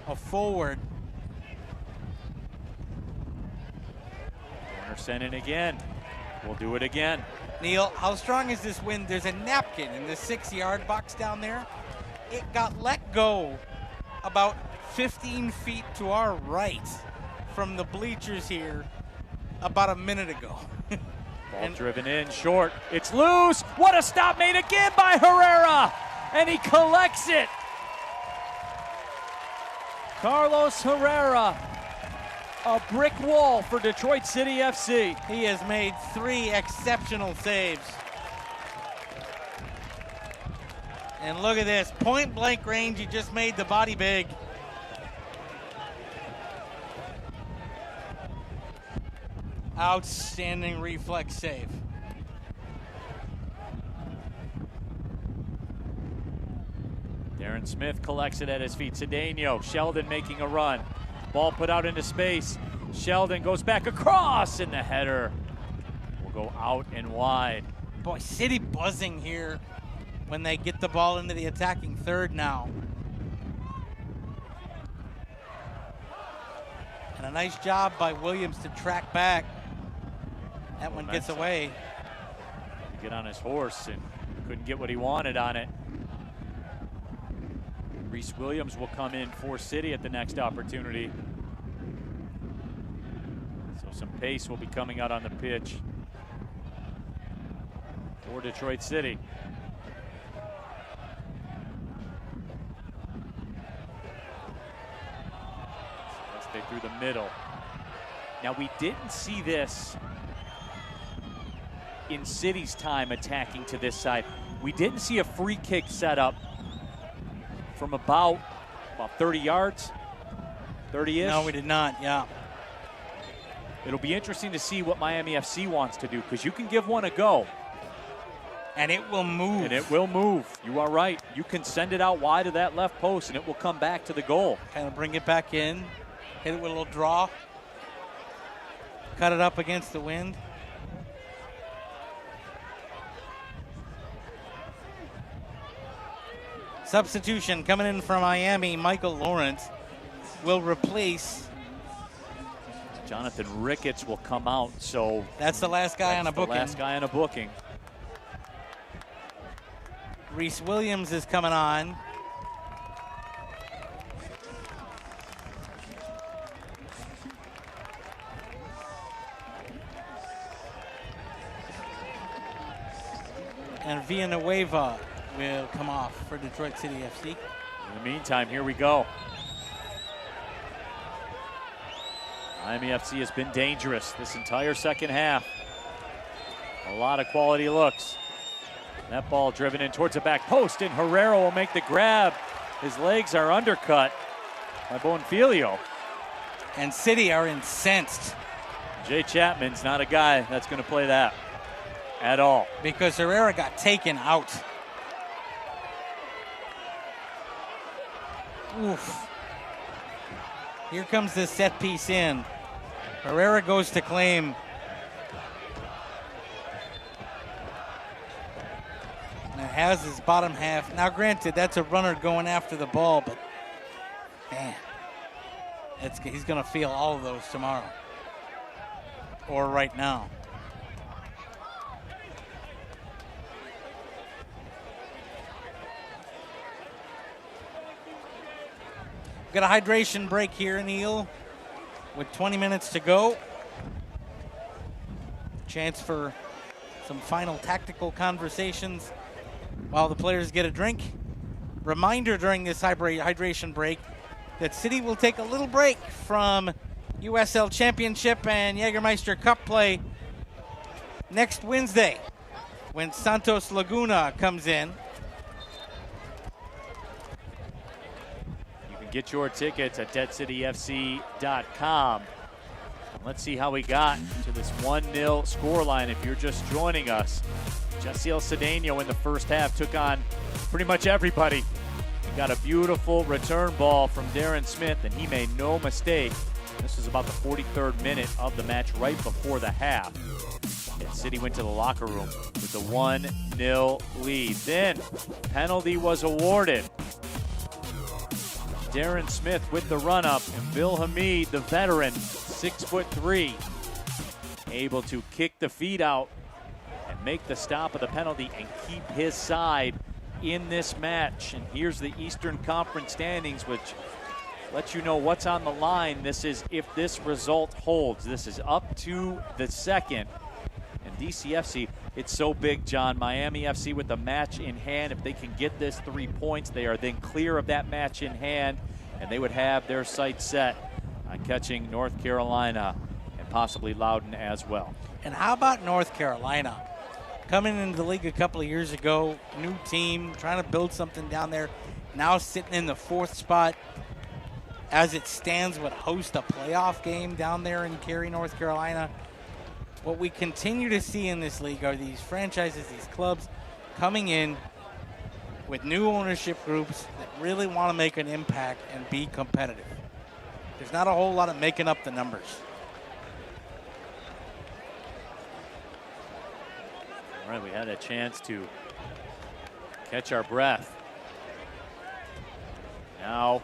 a forward. Corner sent in again. We'll do it again. Neil, how strong is this wind? There's a napkin in the 6-yard box down there. It got let go about 15 feet to our right from the bleachers here about a minute ago. Ball driven in, short. It's loose. What a stop made again by Herrera. And he collects it. Carlos Herrera, a brick wall for Detroit City FC. He has made 3 exceptional saves. And look at this, point blank range, he just made the body big. Outstanding reflex save. Darren Smith collects it at his feet. Cedeno, Sheldon making a run. Ball put out into space. Sheldon goes back across, and the header will go out and wide. Boy, City buzzing here when they get the ball into the attacking third now. And a nice job by Williams to track back. That one gets away. Get on his horse and couldn't get what he wanted on it. Reese Williams will come in for City at the next opportunity. So some pace will be coming out on the pitch for Detroit City. Let's stay through the middle. Now we didn't see this in City's time attacking to this side. We didn't see a free kick set up from about 30 yards, 30-ish. No, we did not, yeah. It'll be interesting to see what Miami FC wants to do, because you can give one a go. And it will move. And it will move. You are right. You can send it out wide of that left post, and it will come back to the goal. Kind of bring it back in, hit it with a little draw, cut it up against the wind. Substitution coming in from Miami, Michael Lawrence will replace. Jonathan Ricketts will come out, so that's the last guy on a booking. Last guy on a booking. Reese Williams is coming on. And Villanueva will come off for Detroit City FC. In the meantime, here we go. Miami FC has been dangerous this entire second half. A lot of quality looks. That ball driven in towards the back post, and Herrera will make the grab. His legs are undercut by Bonfilio. And City are incensed. Jay Chapman's not a guy that's going to play that at all. Because Herrera got taken out. Oof. Here comes the set piece in. Herrera goes to claim. And it has his bottom half. Now granted, that's a runner going after the ball, but man. he's going to feel all of those tomorrow or right now. We've got a hydration break here, Neil, with 20 minutes to go. Chance for some final tactical conversations while the players get a drink. Reminder during this hydration break that City will take a little break from USL Championship and Jägermeister Cup play next Wednesday when Santos Laguna comes in. You can get your tickets at deadcityfc.com. Let's see how we got to this 1-0 scoreline if you're just joining us. Jessiel Cedeno in the first half took on pretty much everybody. He got a beautiful return ball from Darren Smith, and he made no mistake. This was about the 43rd minute of the match, right before the half. And City went to the locker room with a 1-0 lead. Then, penalty was awarded. Darren Smith with the run-up, and Bill Hamid, the veteran, 6'3", able to kick the feet out and make the stop of the penalty and keep his side in this match. And here's the Eastern Conference standings, which lets you know what's on the line. This is if this result holds. This is up to the second. And DCFC, it's so big, John. Miami FC with the match in hand. If they can get this 3 points, they are then clear of that match in hand, and they would have their sights set on catching North Carolina and possibly Loudoun as well. And how about North Carolina? Coming into the league a couple of years ago, new team, trying to build something down there, now sitting in the 4th spot. As it stands, would host a playoff game down there in Cary, North Carolina. What we continue to see in this league are these franchises, these clubs coming in with new ownership groups that really want to make an impact and be competitive. There's not a whole lot of making up the numbers. All right, we had a chance to catch our breath. Now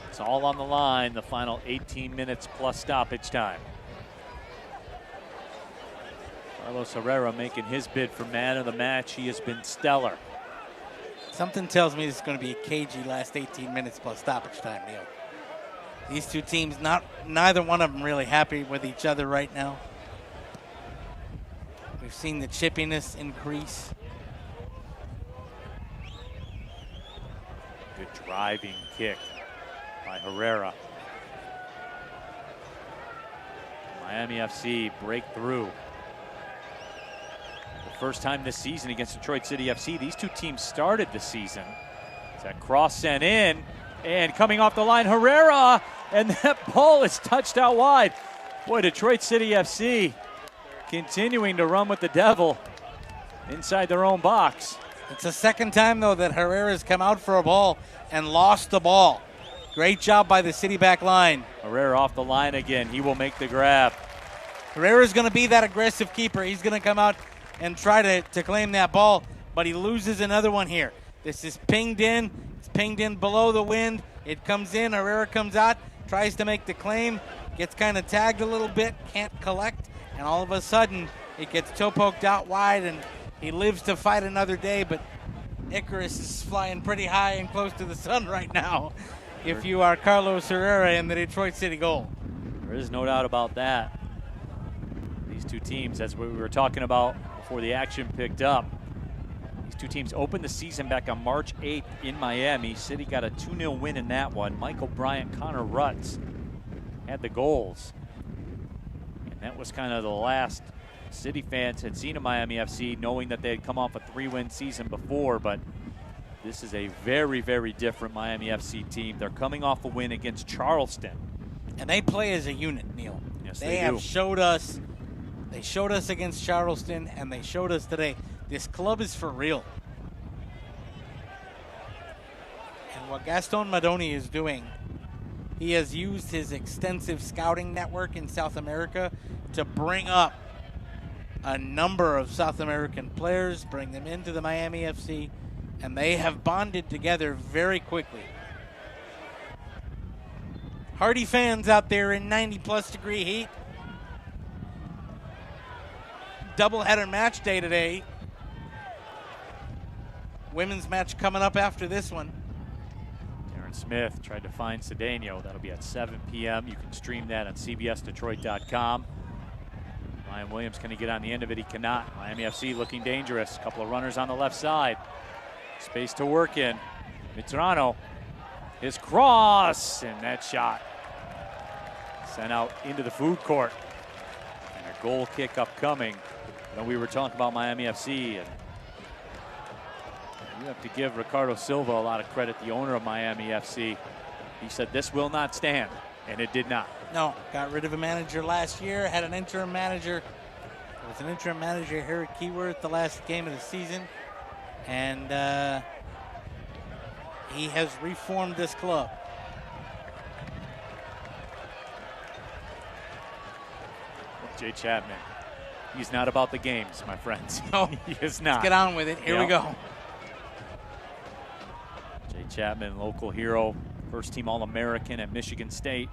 it's all on the line, the final 18 minutes plus stoppage time. Carlos Herrera making his bid for man of the match. He has been stellar. Something tells me this is going to be a cagey last 18 minutes plus stoppage time, Neil. These two teams, neither one of them really happy with each other right now. We've seen the chippiness increase. Good driving kick by Herrera. Miami FC break through. The first time this season against Detroit City FC. These two teams started the season. That cross sent in, and coming off the line, Herrera, and that ball is touched out wide. Boy, Detroit City FC continuing to run with the devil inside their own box. It's the second time, though, that Herrera's come out for a ball and lost the ball. Great job by the City back line. Herrera off the line again. He will make the grab. Herrera's going to be that aggressive keeper. He's going to come out and try to claim that ball, but he loses another one here. This is pinged in. It's pinged in below the wind. It comes in. Herrera comes out, tries to make the claim, gets kind of tagged a little bit, can't collect, and all of a sudden it gets toe poked out wide, and he lives to fight another day, but Icarus is flying pretty high and close to the sun right now if you are Carlos Herrera in the Detroit City goal. There is no doubt about that. These two teams, as we were talking about before the action picked up, these two teams opened the season back on March 8th in Miami. City got a 2-0 win in that one. Michael Bryant, Connor Rutz had the goals. And that was kind of the last City fans had seen of Miami FC, knowing that they had come off a 3-win season before, but this is a very, very different Miami FC team. They're coming off a win against Charleston. And they play as a unit, Neil. Yes, they have showed us. They showed us against Charleston, and they showed us today. This club is for real. And what Gaston Madoni is doing, he has used his extensive scouting network in South America to bring up a number of South American players, bring them into the Miami FC, and they have bonded together very quickly. Hardy fans out there in 90-plus degree heat. Doubleheader match day today. Women's match coming up after this one. Darren Smith tried to find Cedeno. That'll be at 7 p.m. You can stream that on cbsdetroit.com. Ryan Williams, can he get on the end of it? He cannot. Miami FC looking dangerous. A couple of runners on the left side. Space to work in. Mitrano, his cross, and that shot sent out into the food court. And a goal kick upcoming. You know, we were talking about Miami FC, and you have to give Ricardo Silva a lot of credit, the owner of Miami FC. He said this will not stand, and it did not. No, got rid of a manager last year, had an interim manager. It was an interim manager here at Keyworth the last game of the season. And he has reformed this club. Jay Chapman, he's not about the games, my friends. No, he is not. Let's get on with it. Here we go. Jay Chapman, local hero, first team All-American at Michigan State.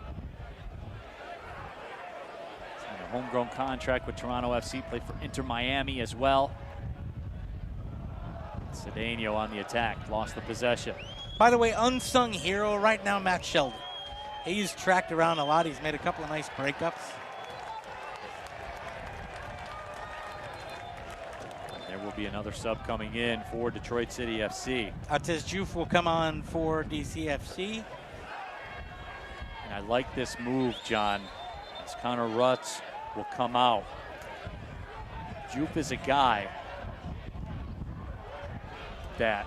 Signed a homegrown contract with Toronto FC, played for Inter Miami as well. Cedeno on the attack, lost the possession. By the way, unsung hero right now, Matt Sheldon. He's tracked around a lot. He's made a couple of nice breakups. There will be another sub coming in for Detroit City FC. Artez Juf will come on for DCFC. And I like this move, John, as Connor Rutz will come out. Juf is a guy that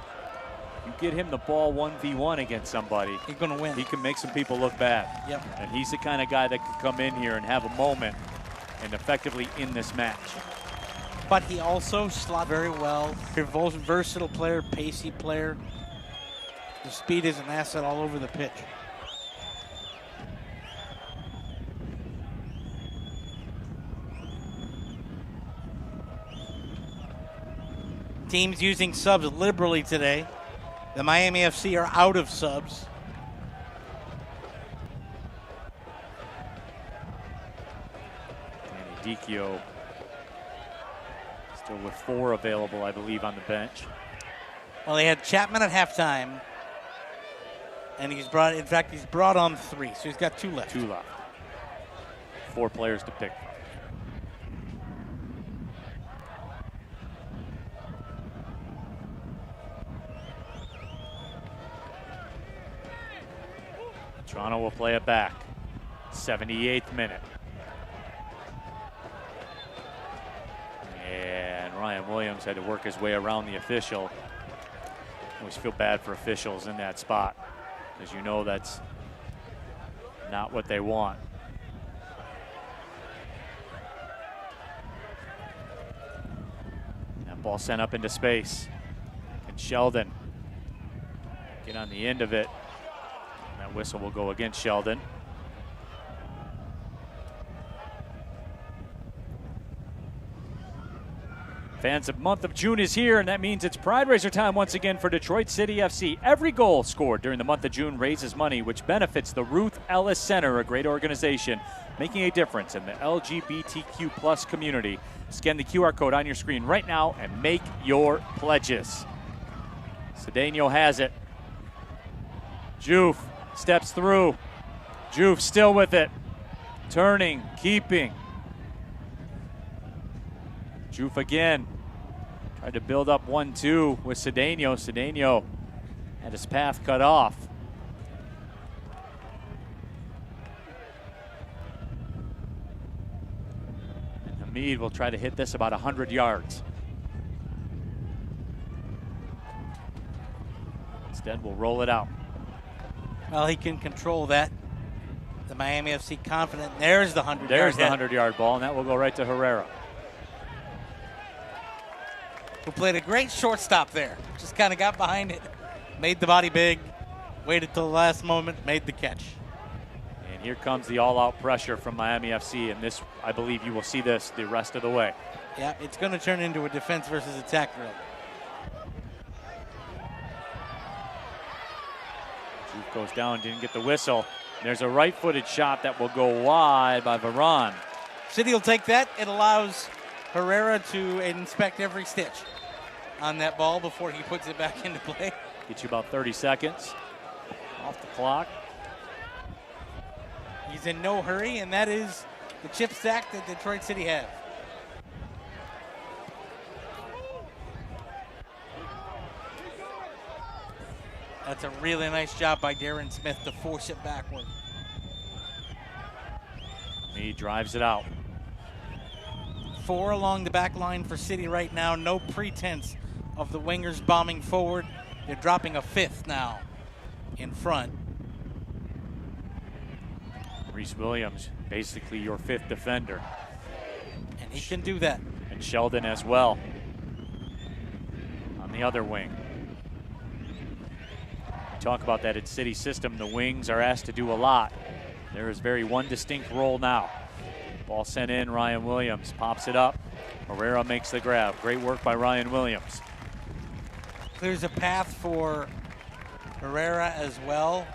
you get him the ball 1v1 against somebody, he's going to win. He can make some people look bad. Yep. And he's the kind of guy that can come in here and have a moment and effectively in this match. But he also slot very well. Very versatile player, pacey player. The speed is an asset all over the pitch. Teams using subs liberally today. The Miami FC are out of subs. Danny Dicchio still with 4 available, I believe, on the bench. Well, they had Chapman at halftime. And he's brought on 3, so he's got 2 left. 2 left. 4 players to pick from. Toronto will play it back. 78th minute. And Ryan Williams had to work his way around the official. Always feel bad for officials in that spot, because you know that's not what they want. That ball sent up into space. Can Sheldon get on the end of it? That whistle will go against Sheldon. Fans, the month of June is here, and that means it's Pride Raiser time once again for Detroit City FC. Every goal scored during the month of June raises money, which benefits the Ruth Ellis Center, a great organization making a difference in the LGBTQ plus community. Scan the QR code on your screen right now and make your pledges. Cedeno has it. Juf steps through. Juf still with it. Turning, keeping. Juf again. Tried to build up 1-2 with Cedeno. Cedeno had his path cut off. And Hamid will try to hit this about 100 yards. Instead, we'll roll it out. Well, he can control that. The Miami FC confident. There's the 100-yard There's the 100-yard ball, and that will go right to Herrera, who played a great shortstop there. Just kind of got behind it, made the body big, waited till the last moment, made the catch. And here comes the all-out pressure from Miami FC, and this, I believe you will see this the rest of the way. Yeah, it's going to turn into a defense versus attack drill. Juf goes down, didn't get the whistle. There's a right-footed shot that will go wide by Varane. City will take that. It allows Herrera to inspect every stitch on that ball before he puts it back into play. Get you about 30 seconds off the clock. He's in no hurry, and that is the chip stack that Detroit City have. That's a really nice job by Darren Smith to force it backward. He drives it out. 4 along the back line for City right now. No pretense of the wingers bombing forward. They're dropping a 5th now in front. Reese Williams, basically your 5th defender. And he can do that. And Sheldon as well on the other wing. We talk about that in City system. The wings are asked to do a lot. There is one distinct role now. Ball sent in, Ryan Williams pops it up. Herrera makes the grab. Great work by Ryan Williams. Clears a path for Herrera as well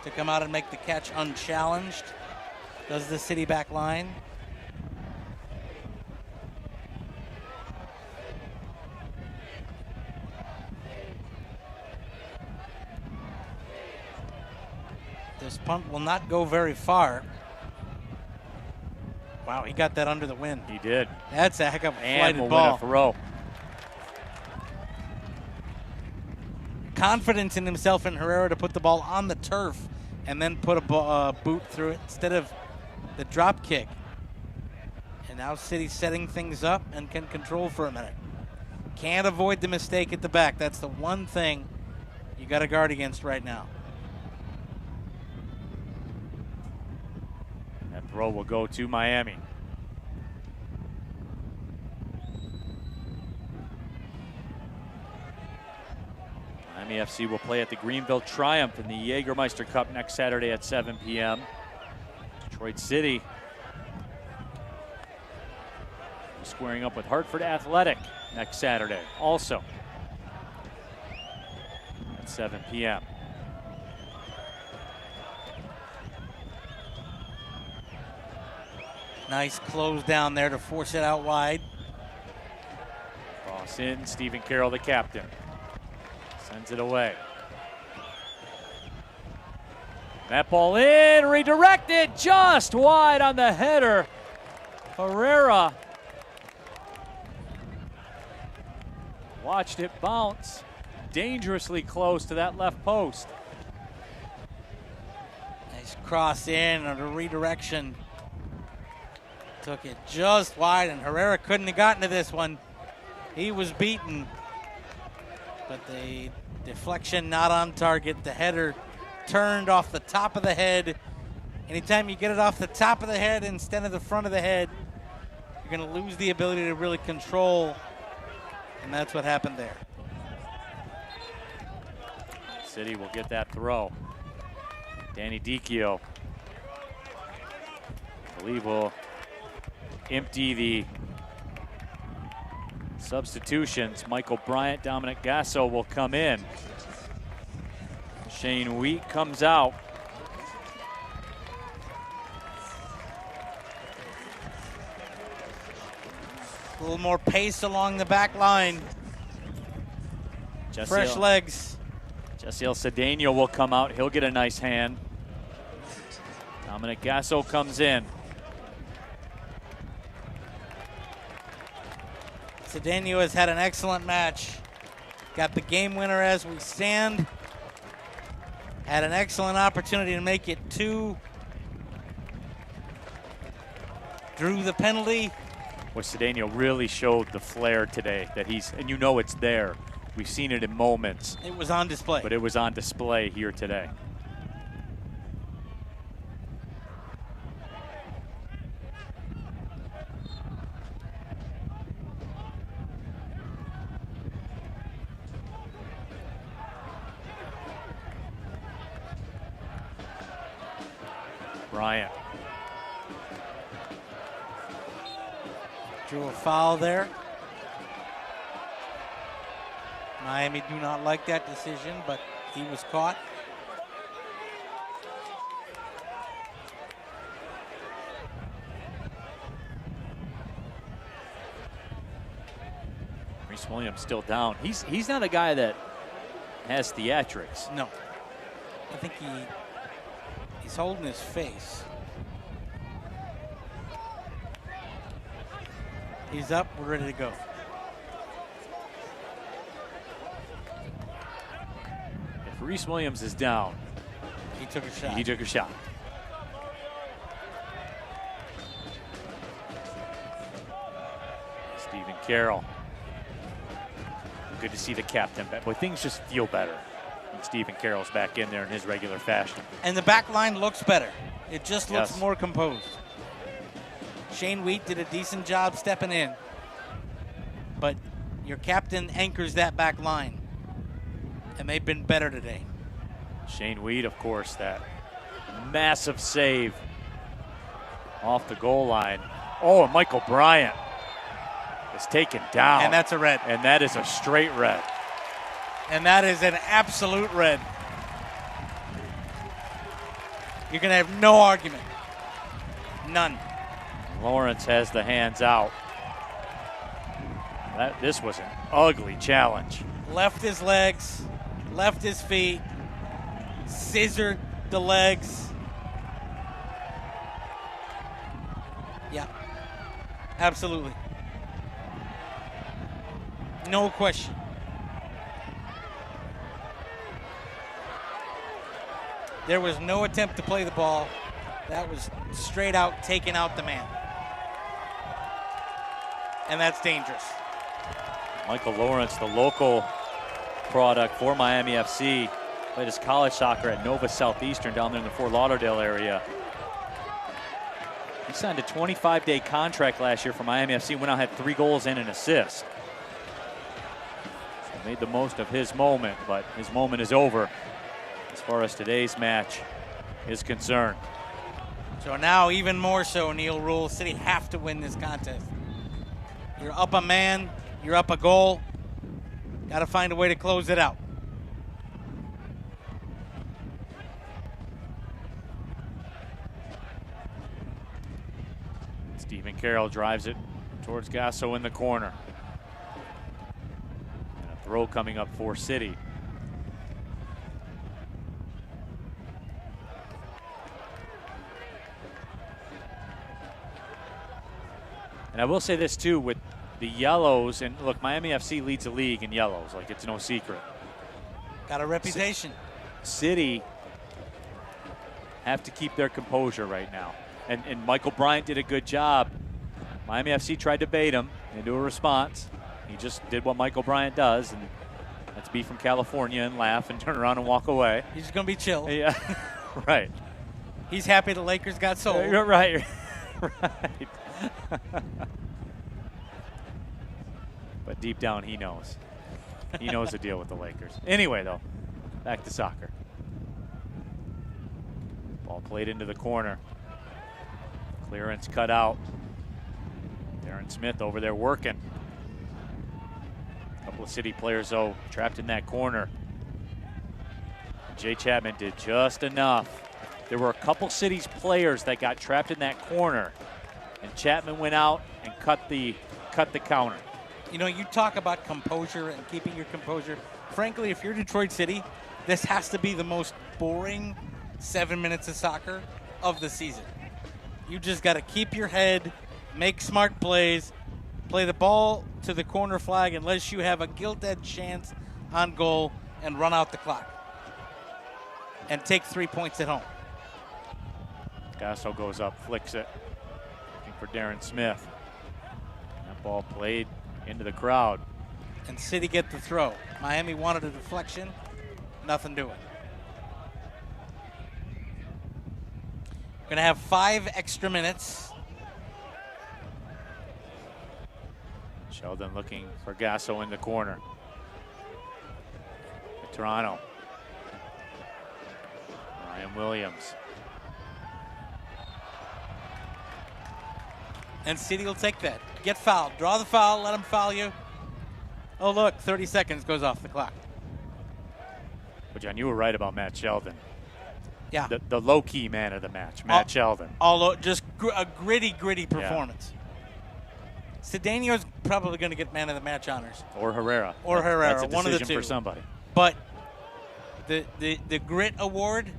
to come out and make the catch unchallenged. Does the City back line. This punt will not go very far. Wow, he got that under the wind. He did. That's a heck of a and flighted will ball. win a throw. Confidence in himself and Herrera to put the ball on the turf and then put a boot through it instead of the drop kick. And now City setting things up and can control for a minute. Can't avoid the mistake at the back. That's the one thing you got to guard against right now. That throw will go to Miami. Miami FC will play at the Greenville Triumph in the Jägermeister Cup next Saturday at 7 p.m. Detroit City squaring up with Hartford Athletic next Saturday, also at 7 p.m. Nice close down there to force it out wide. Cross in, Stephen Carroll, the captain. Sends it away. That ball in, redirected, just wide on the header. Herrera watched it bounce dangerously close to that left post. Nice cross in on a redirection. Took it just wide, and Herrera couldn't have gotten to this one. He was beaten, but the deflection not on target. The header turned off the top of the head. Anytime you get it off the top of the head instead of the front of the head, you're going to lose the ability to really control, and that's what happened there. City will get that throw. Danny Dicchio, I believe, will empty the substitutions. Michael Bryant, Dominic Gasso will come in. Shane Wheat comes out. A little more pace along the back line. Fresh legs. Jessiel Cedeno will come out. He'll get a nice hand. Dominic Gasso comes in. Cedeno has had an excellent match. Got the game winner as we stand. Had an excellent opportunity to make it 2. Drew the penalty. Well, Cedeno really showed the flair today that and you know it's there. We've seen it in moments. It was on display. But it was on display here today. Bryant. Drew a foul there. Miami do not like that decision, but he was caught. Reese Williams still down. He's not a guy that has theatrics. No. I think he's holding his face. He's up. We're ready to go. If Reese Williams is down, he took a shot. He took a shot. Stephen Carroll. Good to see the captain back. Boy, things just feel better when Stephen Carroll's back in there in his regular fashion. And the back line looks better. It just looks more composed. Shane Wheat did a decent job stepping in. But your captain anchors that back line. And they've been better today. Shane Wheat, of course, that massive save off the goal line. Oh, and Michael Bryant is taken down. And that's a red. And that is a straight red. And that is an absolute red. You're going to have no argument. None. Lawrence has the hands out. This was an ugly challenge. Left his legs, left his feet, scissored the legs. Yeah, absolutely. No question. There was no attempt to play the ball. That was straight out taking out the man. And that's dangerous. Michael Lawrence, the local product for Miami FC, played his college soccer at Nova Southeastern down there in the Fort Lauderdale area. He signed a 25-day contract last year for Miami FC, went out and had 3 goals and an assist. So made the most of his moment, but his moment is over as far as today's match is concerned. So now even more so, Neil Rule, City have to win this contest. You're up a man, you're up a goal. Got to find a way to close it out. Stephen Carroll drives it towards Gasso in the corner. And a throw coming up for City. And I will say this too, with the yellows, and look, Miami FC leads the league in yellows, like it's no secret. Got a reputation. City have to keep their composure right now. And Michael Bryant did a good job. Miami FC tried to bait him into a response. He just did what Michael Bryant does, and that's be from California and laugh and turn around and walk away. He's going to be chill. Yeah, right. He's happy the Lakers got sold. You're right. Right. But deep down, he knows. He knows the deal with the Lakers. Anyway, though, back to soccer. Ball played into the corner. Clearance cut out. Darren Smith over there working. A couple of City players, though, trapped in that corner. Jay Chapman did just enough. There were a couple City's players that got trapped in that corner, and Chapman went out and cut the counter. You know, you talk about composure and keeping your composure. Frankly, if you're Detroit City, this has to be the most boring 7 minutes of soccer of the season. You just got to keep your head, make smart plays, play the ball to the corner flag unless you have a gilt-edged chance on goal, and run out the clock. And take 3 points at home. Gasso goes up, flicks it, looking for Darren Smith. That ball played into the crowd. And City get the throw. Miami wanted a deflection, nothing doing. We're going to have 5 extra minutes. Sheldon looking for Gasso in the corner. Toronto. Ryan Williams. And City will take that. Get fouled. Draw the foul. Let them foul you. Oh, look, 30 seconds goes off the clock. But, John, you were right about Matt Sheldon. Yeah. The low-key man of the match, Matt Sheldon. Although just a gritty performance. Cedeno's probably going to get man of the match honors. Or Herrera. Or Herrera, That's a one of the decision two. for somebody. But the grit award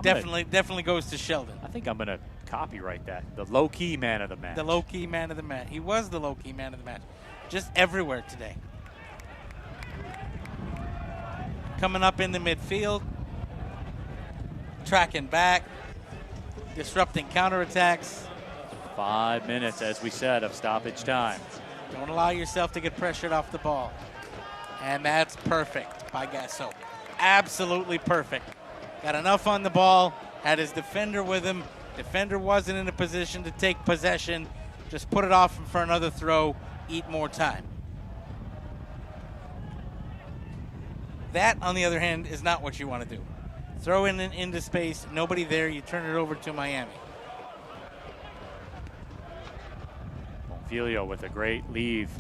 definitely goes to Sheldon. I think I'm going to copyright that. The low-key man of the match. The low-key man of the match. He was the low-key man of the match. Just everywhere today. Coming up in the midfield. Tracking back. Disrupting counterattacks. 5 minutes, as we said, of stoppage time. Don't allow yourself to get pressured off the ball. And that's perfect by Gasso. Absolutely perfect. Got enough on the ball, had his defender with him. Defender wasn't in a position to take possession. Just put it off for another throw, eat more time. That, on the other hand, is not what you want to do. Throw in into space, nobody there, you turn it over to Miami. Bonfiglio with a great leave.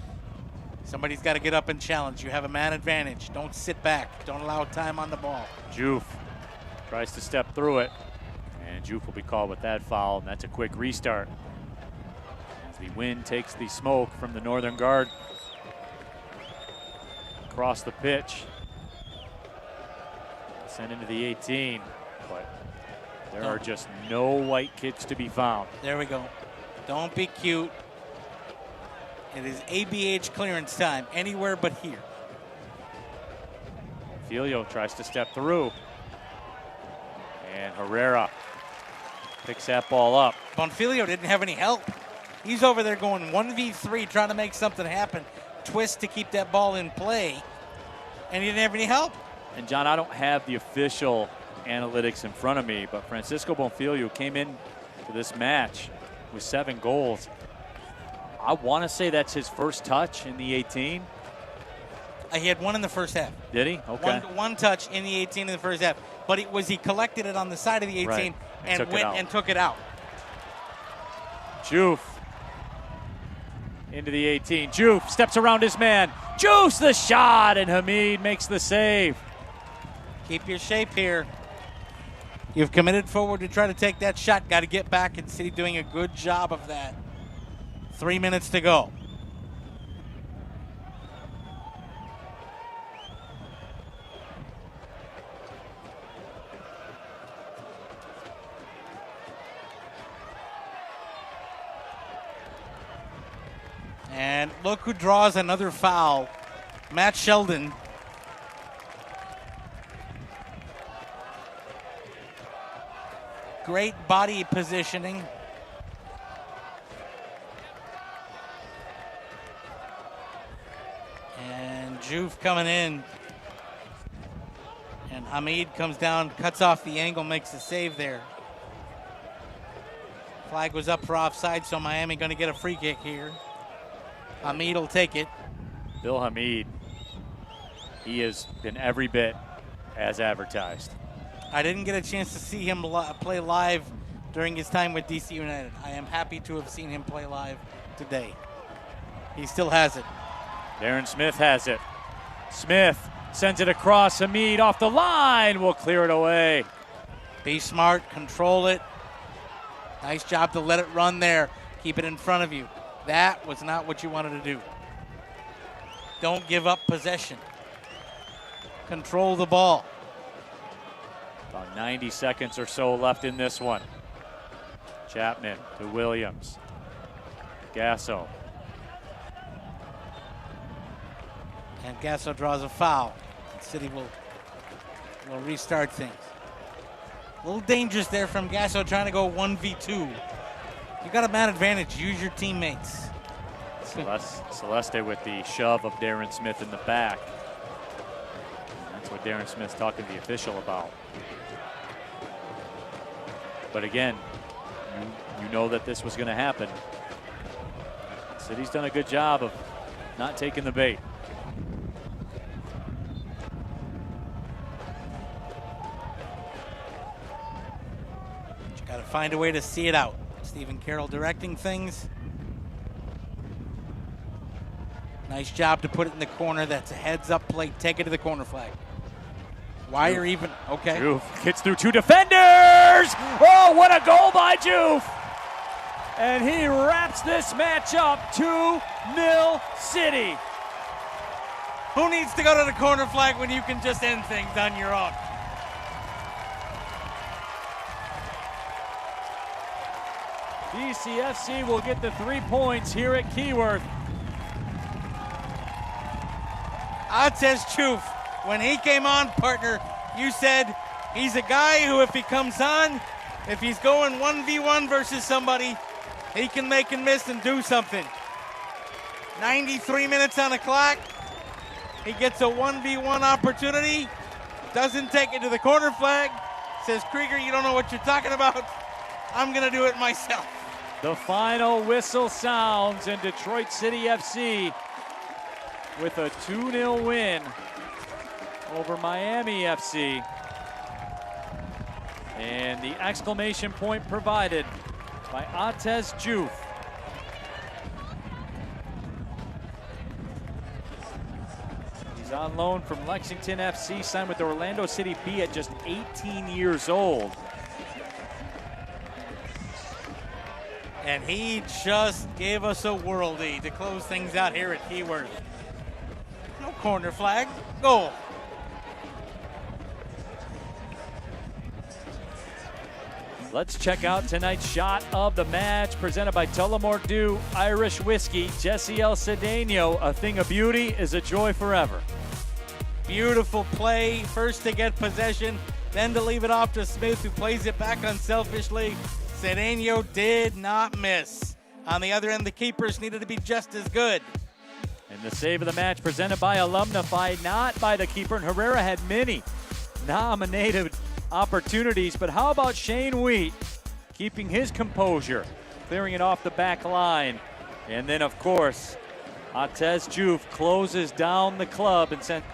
Somebody's got to get up and challenge. You have a man advantage. Don't sit back. Don't allow time on the ball. Juve tries to step through it, and Juve will be called with that foul, and that's a quick restart. As the wind takes the smoke from the northern guard across the pitch. Sent into the 18, but there are just no white kits to be found. There we go. Don't be cute. It is ABH clearance time, anywhere but here. Filio tries to step through. And Herrera picks that ball up. Bonfiglio didn't have any help. He's over there going 1v3, trying to make something happen. Twist to keep that ball in play, and he didn't have any help. And John, I don't have the official analytics in front of me, but Francisco Bonfiglio came in to this match with 7 goals. I want to say that's his first touch in the 18. He had one in the first half. Did he? Okay. One touch in the 18 in the first half. But he collected it on the side of the 18 right. and took it out. Juve into the 18. Juve steps around his man. Juice the shot, and Hamid makes the save. Keep your shape here. You've committed forward to try to take that shot. Got to get back, and City doing a good job of that. 3 minutes to go. And look who draws another foul. Matt Sheldon. Great body positioning. And Juve coming in. And Hamid comes down, cuts off the angle, makes the save there. Flag was up for offside, so Miami going to get a free kick here. Hamid will take it. Bill Hamid, he has been every bit as advertised. I didn't get a chance to see him play live during his time with DC United. I am happy to have seen him play live today. He still has it. Darren Smith has it. Smith sends it across. Hamid off the line will clear it away. Be smart, control it. Nice job to let it run there. Keep it in front of you. That was not what you wanted to do. Don't give up possession. Control the ball. About 90 seconds or so left in this one. Chapman to Williams. Gasso. And Gasso draws a foul. City will restart things. A little dangerous there from Gasso trying to go 1v2. You got a man advantage. Use your teammates. Celeste with the shove of Darren Smith in the back. That's what Darren Smith's talking to the official about. But again, you know that this was going to happen. City's done a good job of not taking the bait. You got to find a way to see it out. Stephen Carroll directing things. Nice job to put it in the corner. That's a heads-up play. Take it to the corner flag. Why are even... Okay. Juve gets through 2 defenders! Oh, what a goal by Juve! And he wraps this match up 2-0 City. Who needs to go to the corner flag when you can just end things on your own? DCFC will get the 3 points here at Keyworth. Atez Chouf, when he came on, partner, you said he's a guy who, if he comes on, if he's going 1v1 versus somebody, he can make and miss and do something. 93 minutes on the clock. He gets a 1v1 opportunity, doesn't take it to the corner flag, says, Krieger, you don't know what you're talking about. I'm going to do it myself. The final whistle sounds, and Detroit City FC with a 2-0 win over Miami FC. And the exclamation point provided by Atez Chouf. He's on loan from Lexington FC, signed with Orlando City B at just 18 years old. And he just gave us a worldie to close things out here at Keyworth. No corner flag, goal. Let's check out tonight's shot of the match, presented by Tullamore Dew Irish Whiskey. Jesse El Cedeno, a thing of beauty is a joy forever. Beautiful play, first to get possession, then to leave it off to Smith, who plays it back unselfishly. Cedeno did not miss. On the other end, the keepers needed to be just as good. And the save of the match presented by Alumnify, not by the keeper. And Herrera had many nominated opportunities, but how about Shane Wheat keeping his composure, clearing it off the back line? And then, of course, Atez Chouf closes down the club and sent.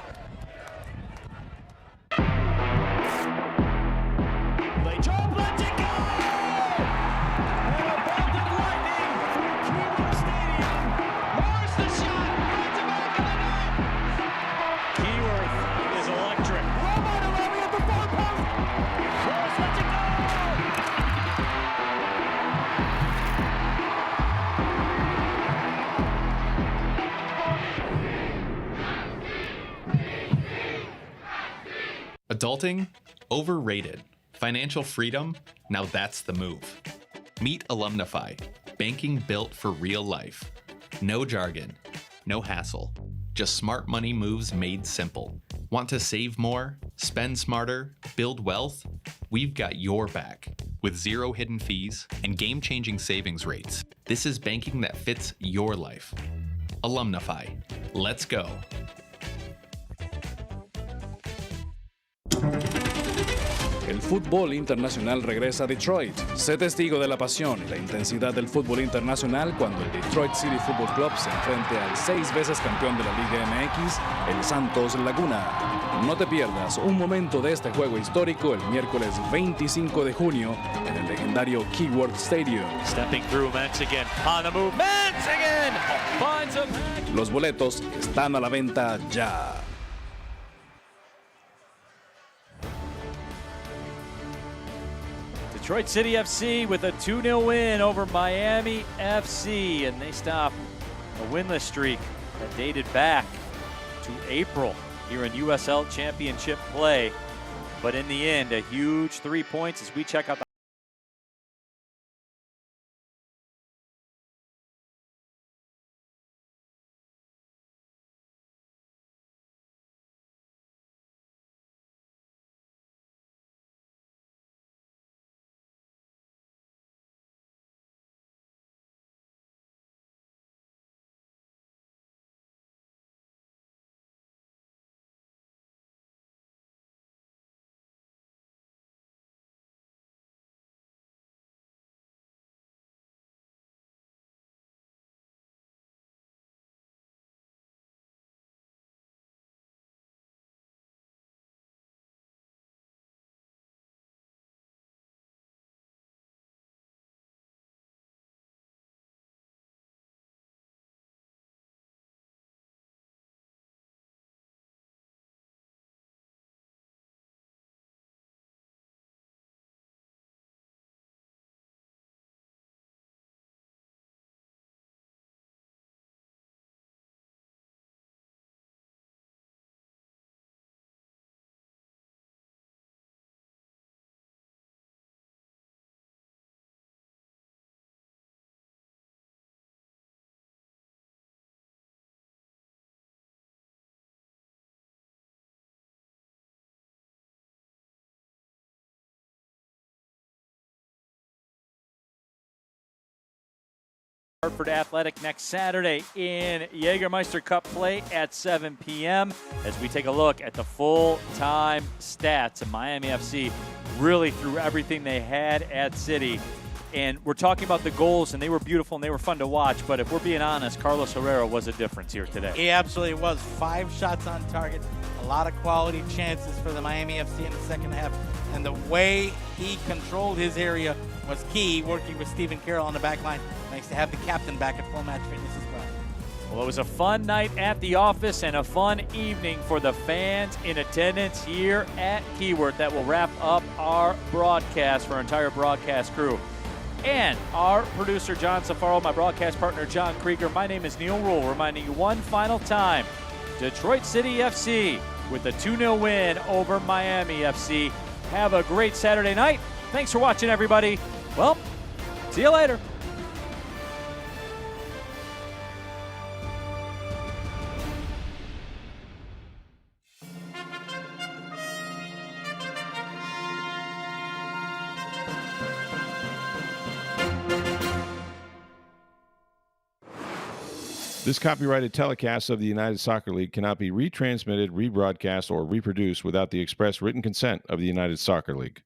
Adulting? Overrated. Financial freedom? Now that's the move. Meet Alumnify. Banking built for real life. No jargon. No hassle. Just smart money moves made simple. Want to save more? Spend smarter? Build wealth? We've got your back. With 0 hidden fees and game-changing savings rates. This is banking that fits your life. Alumnify. Let's go. El fútbol internacional regresa a Detroit. Sé testigo de la pasión y la intensidad del fútbol internacional cuando el Detroit City Football Club se enfrente al 6 veces campeón de la Liga MX, el Santos Laguna. No te pierdas un momento de este juego histórico el miércoles 25 de junio en el legendario Keyworth Stadium. Stepping through Mance again. On the move, Mance again! Finds him. Los boletos están a la venta ya. Detroit City FC with a 2-0 win over Miami FC, and they stop a winless streak that dated back to April here in USL Championship play. But in the end, a huge 3 points as we check out the Hartford Athletic next Saturday in Jägermeister Cup play at 7 p.m. as we take a look at the full-time stats of Miami FC. Really threw everything they had at City. And we're talking about the goals, and they were beautiful and they were fun to watch. But if we're being honest, Carlos Herrera was a difference here today. He absolutely was. 5 shots on target, a lot of quality chances for the Miami FC in the second half. And the way he controlled his area was key, working with Stephen Carroll on the back line. Nice to have the captain back at full match fitness as well. Well, it was a fun night at the office and a fun evening for the fans in attendance here at Keyworth. That will wrap up our broadcast for our entire broadcast crew. And our producer, John Safaro, my broadcast partner, John Krieger. My name is Neil Rule, reminding you one final time, Detroit City FC with a 2-0 win over Miami FC. Have a great Saturday night. Thanks for watching, everybody. Well, see you later. This copyrighted telecast of the United Soccer League cannot be retransmitted, rebroadcast, or reproduced without the express written consent of the United Soccer League.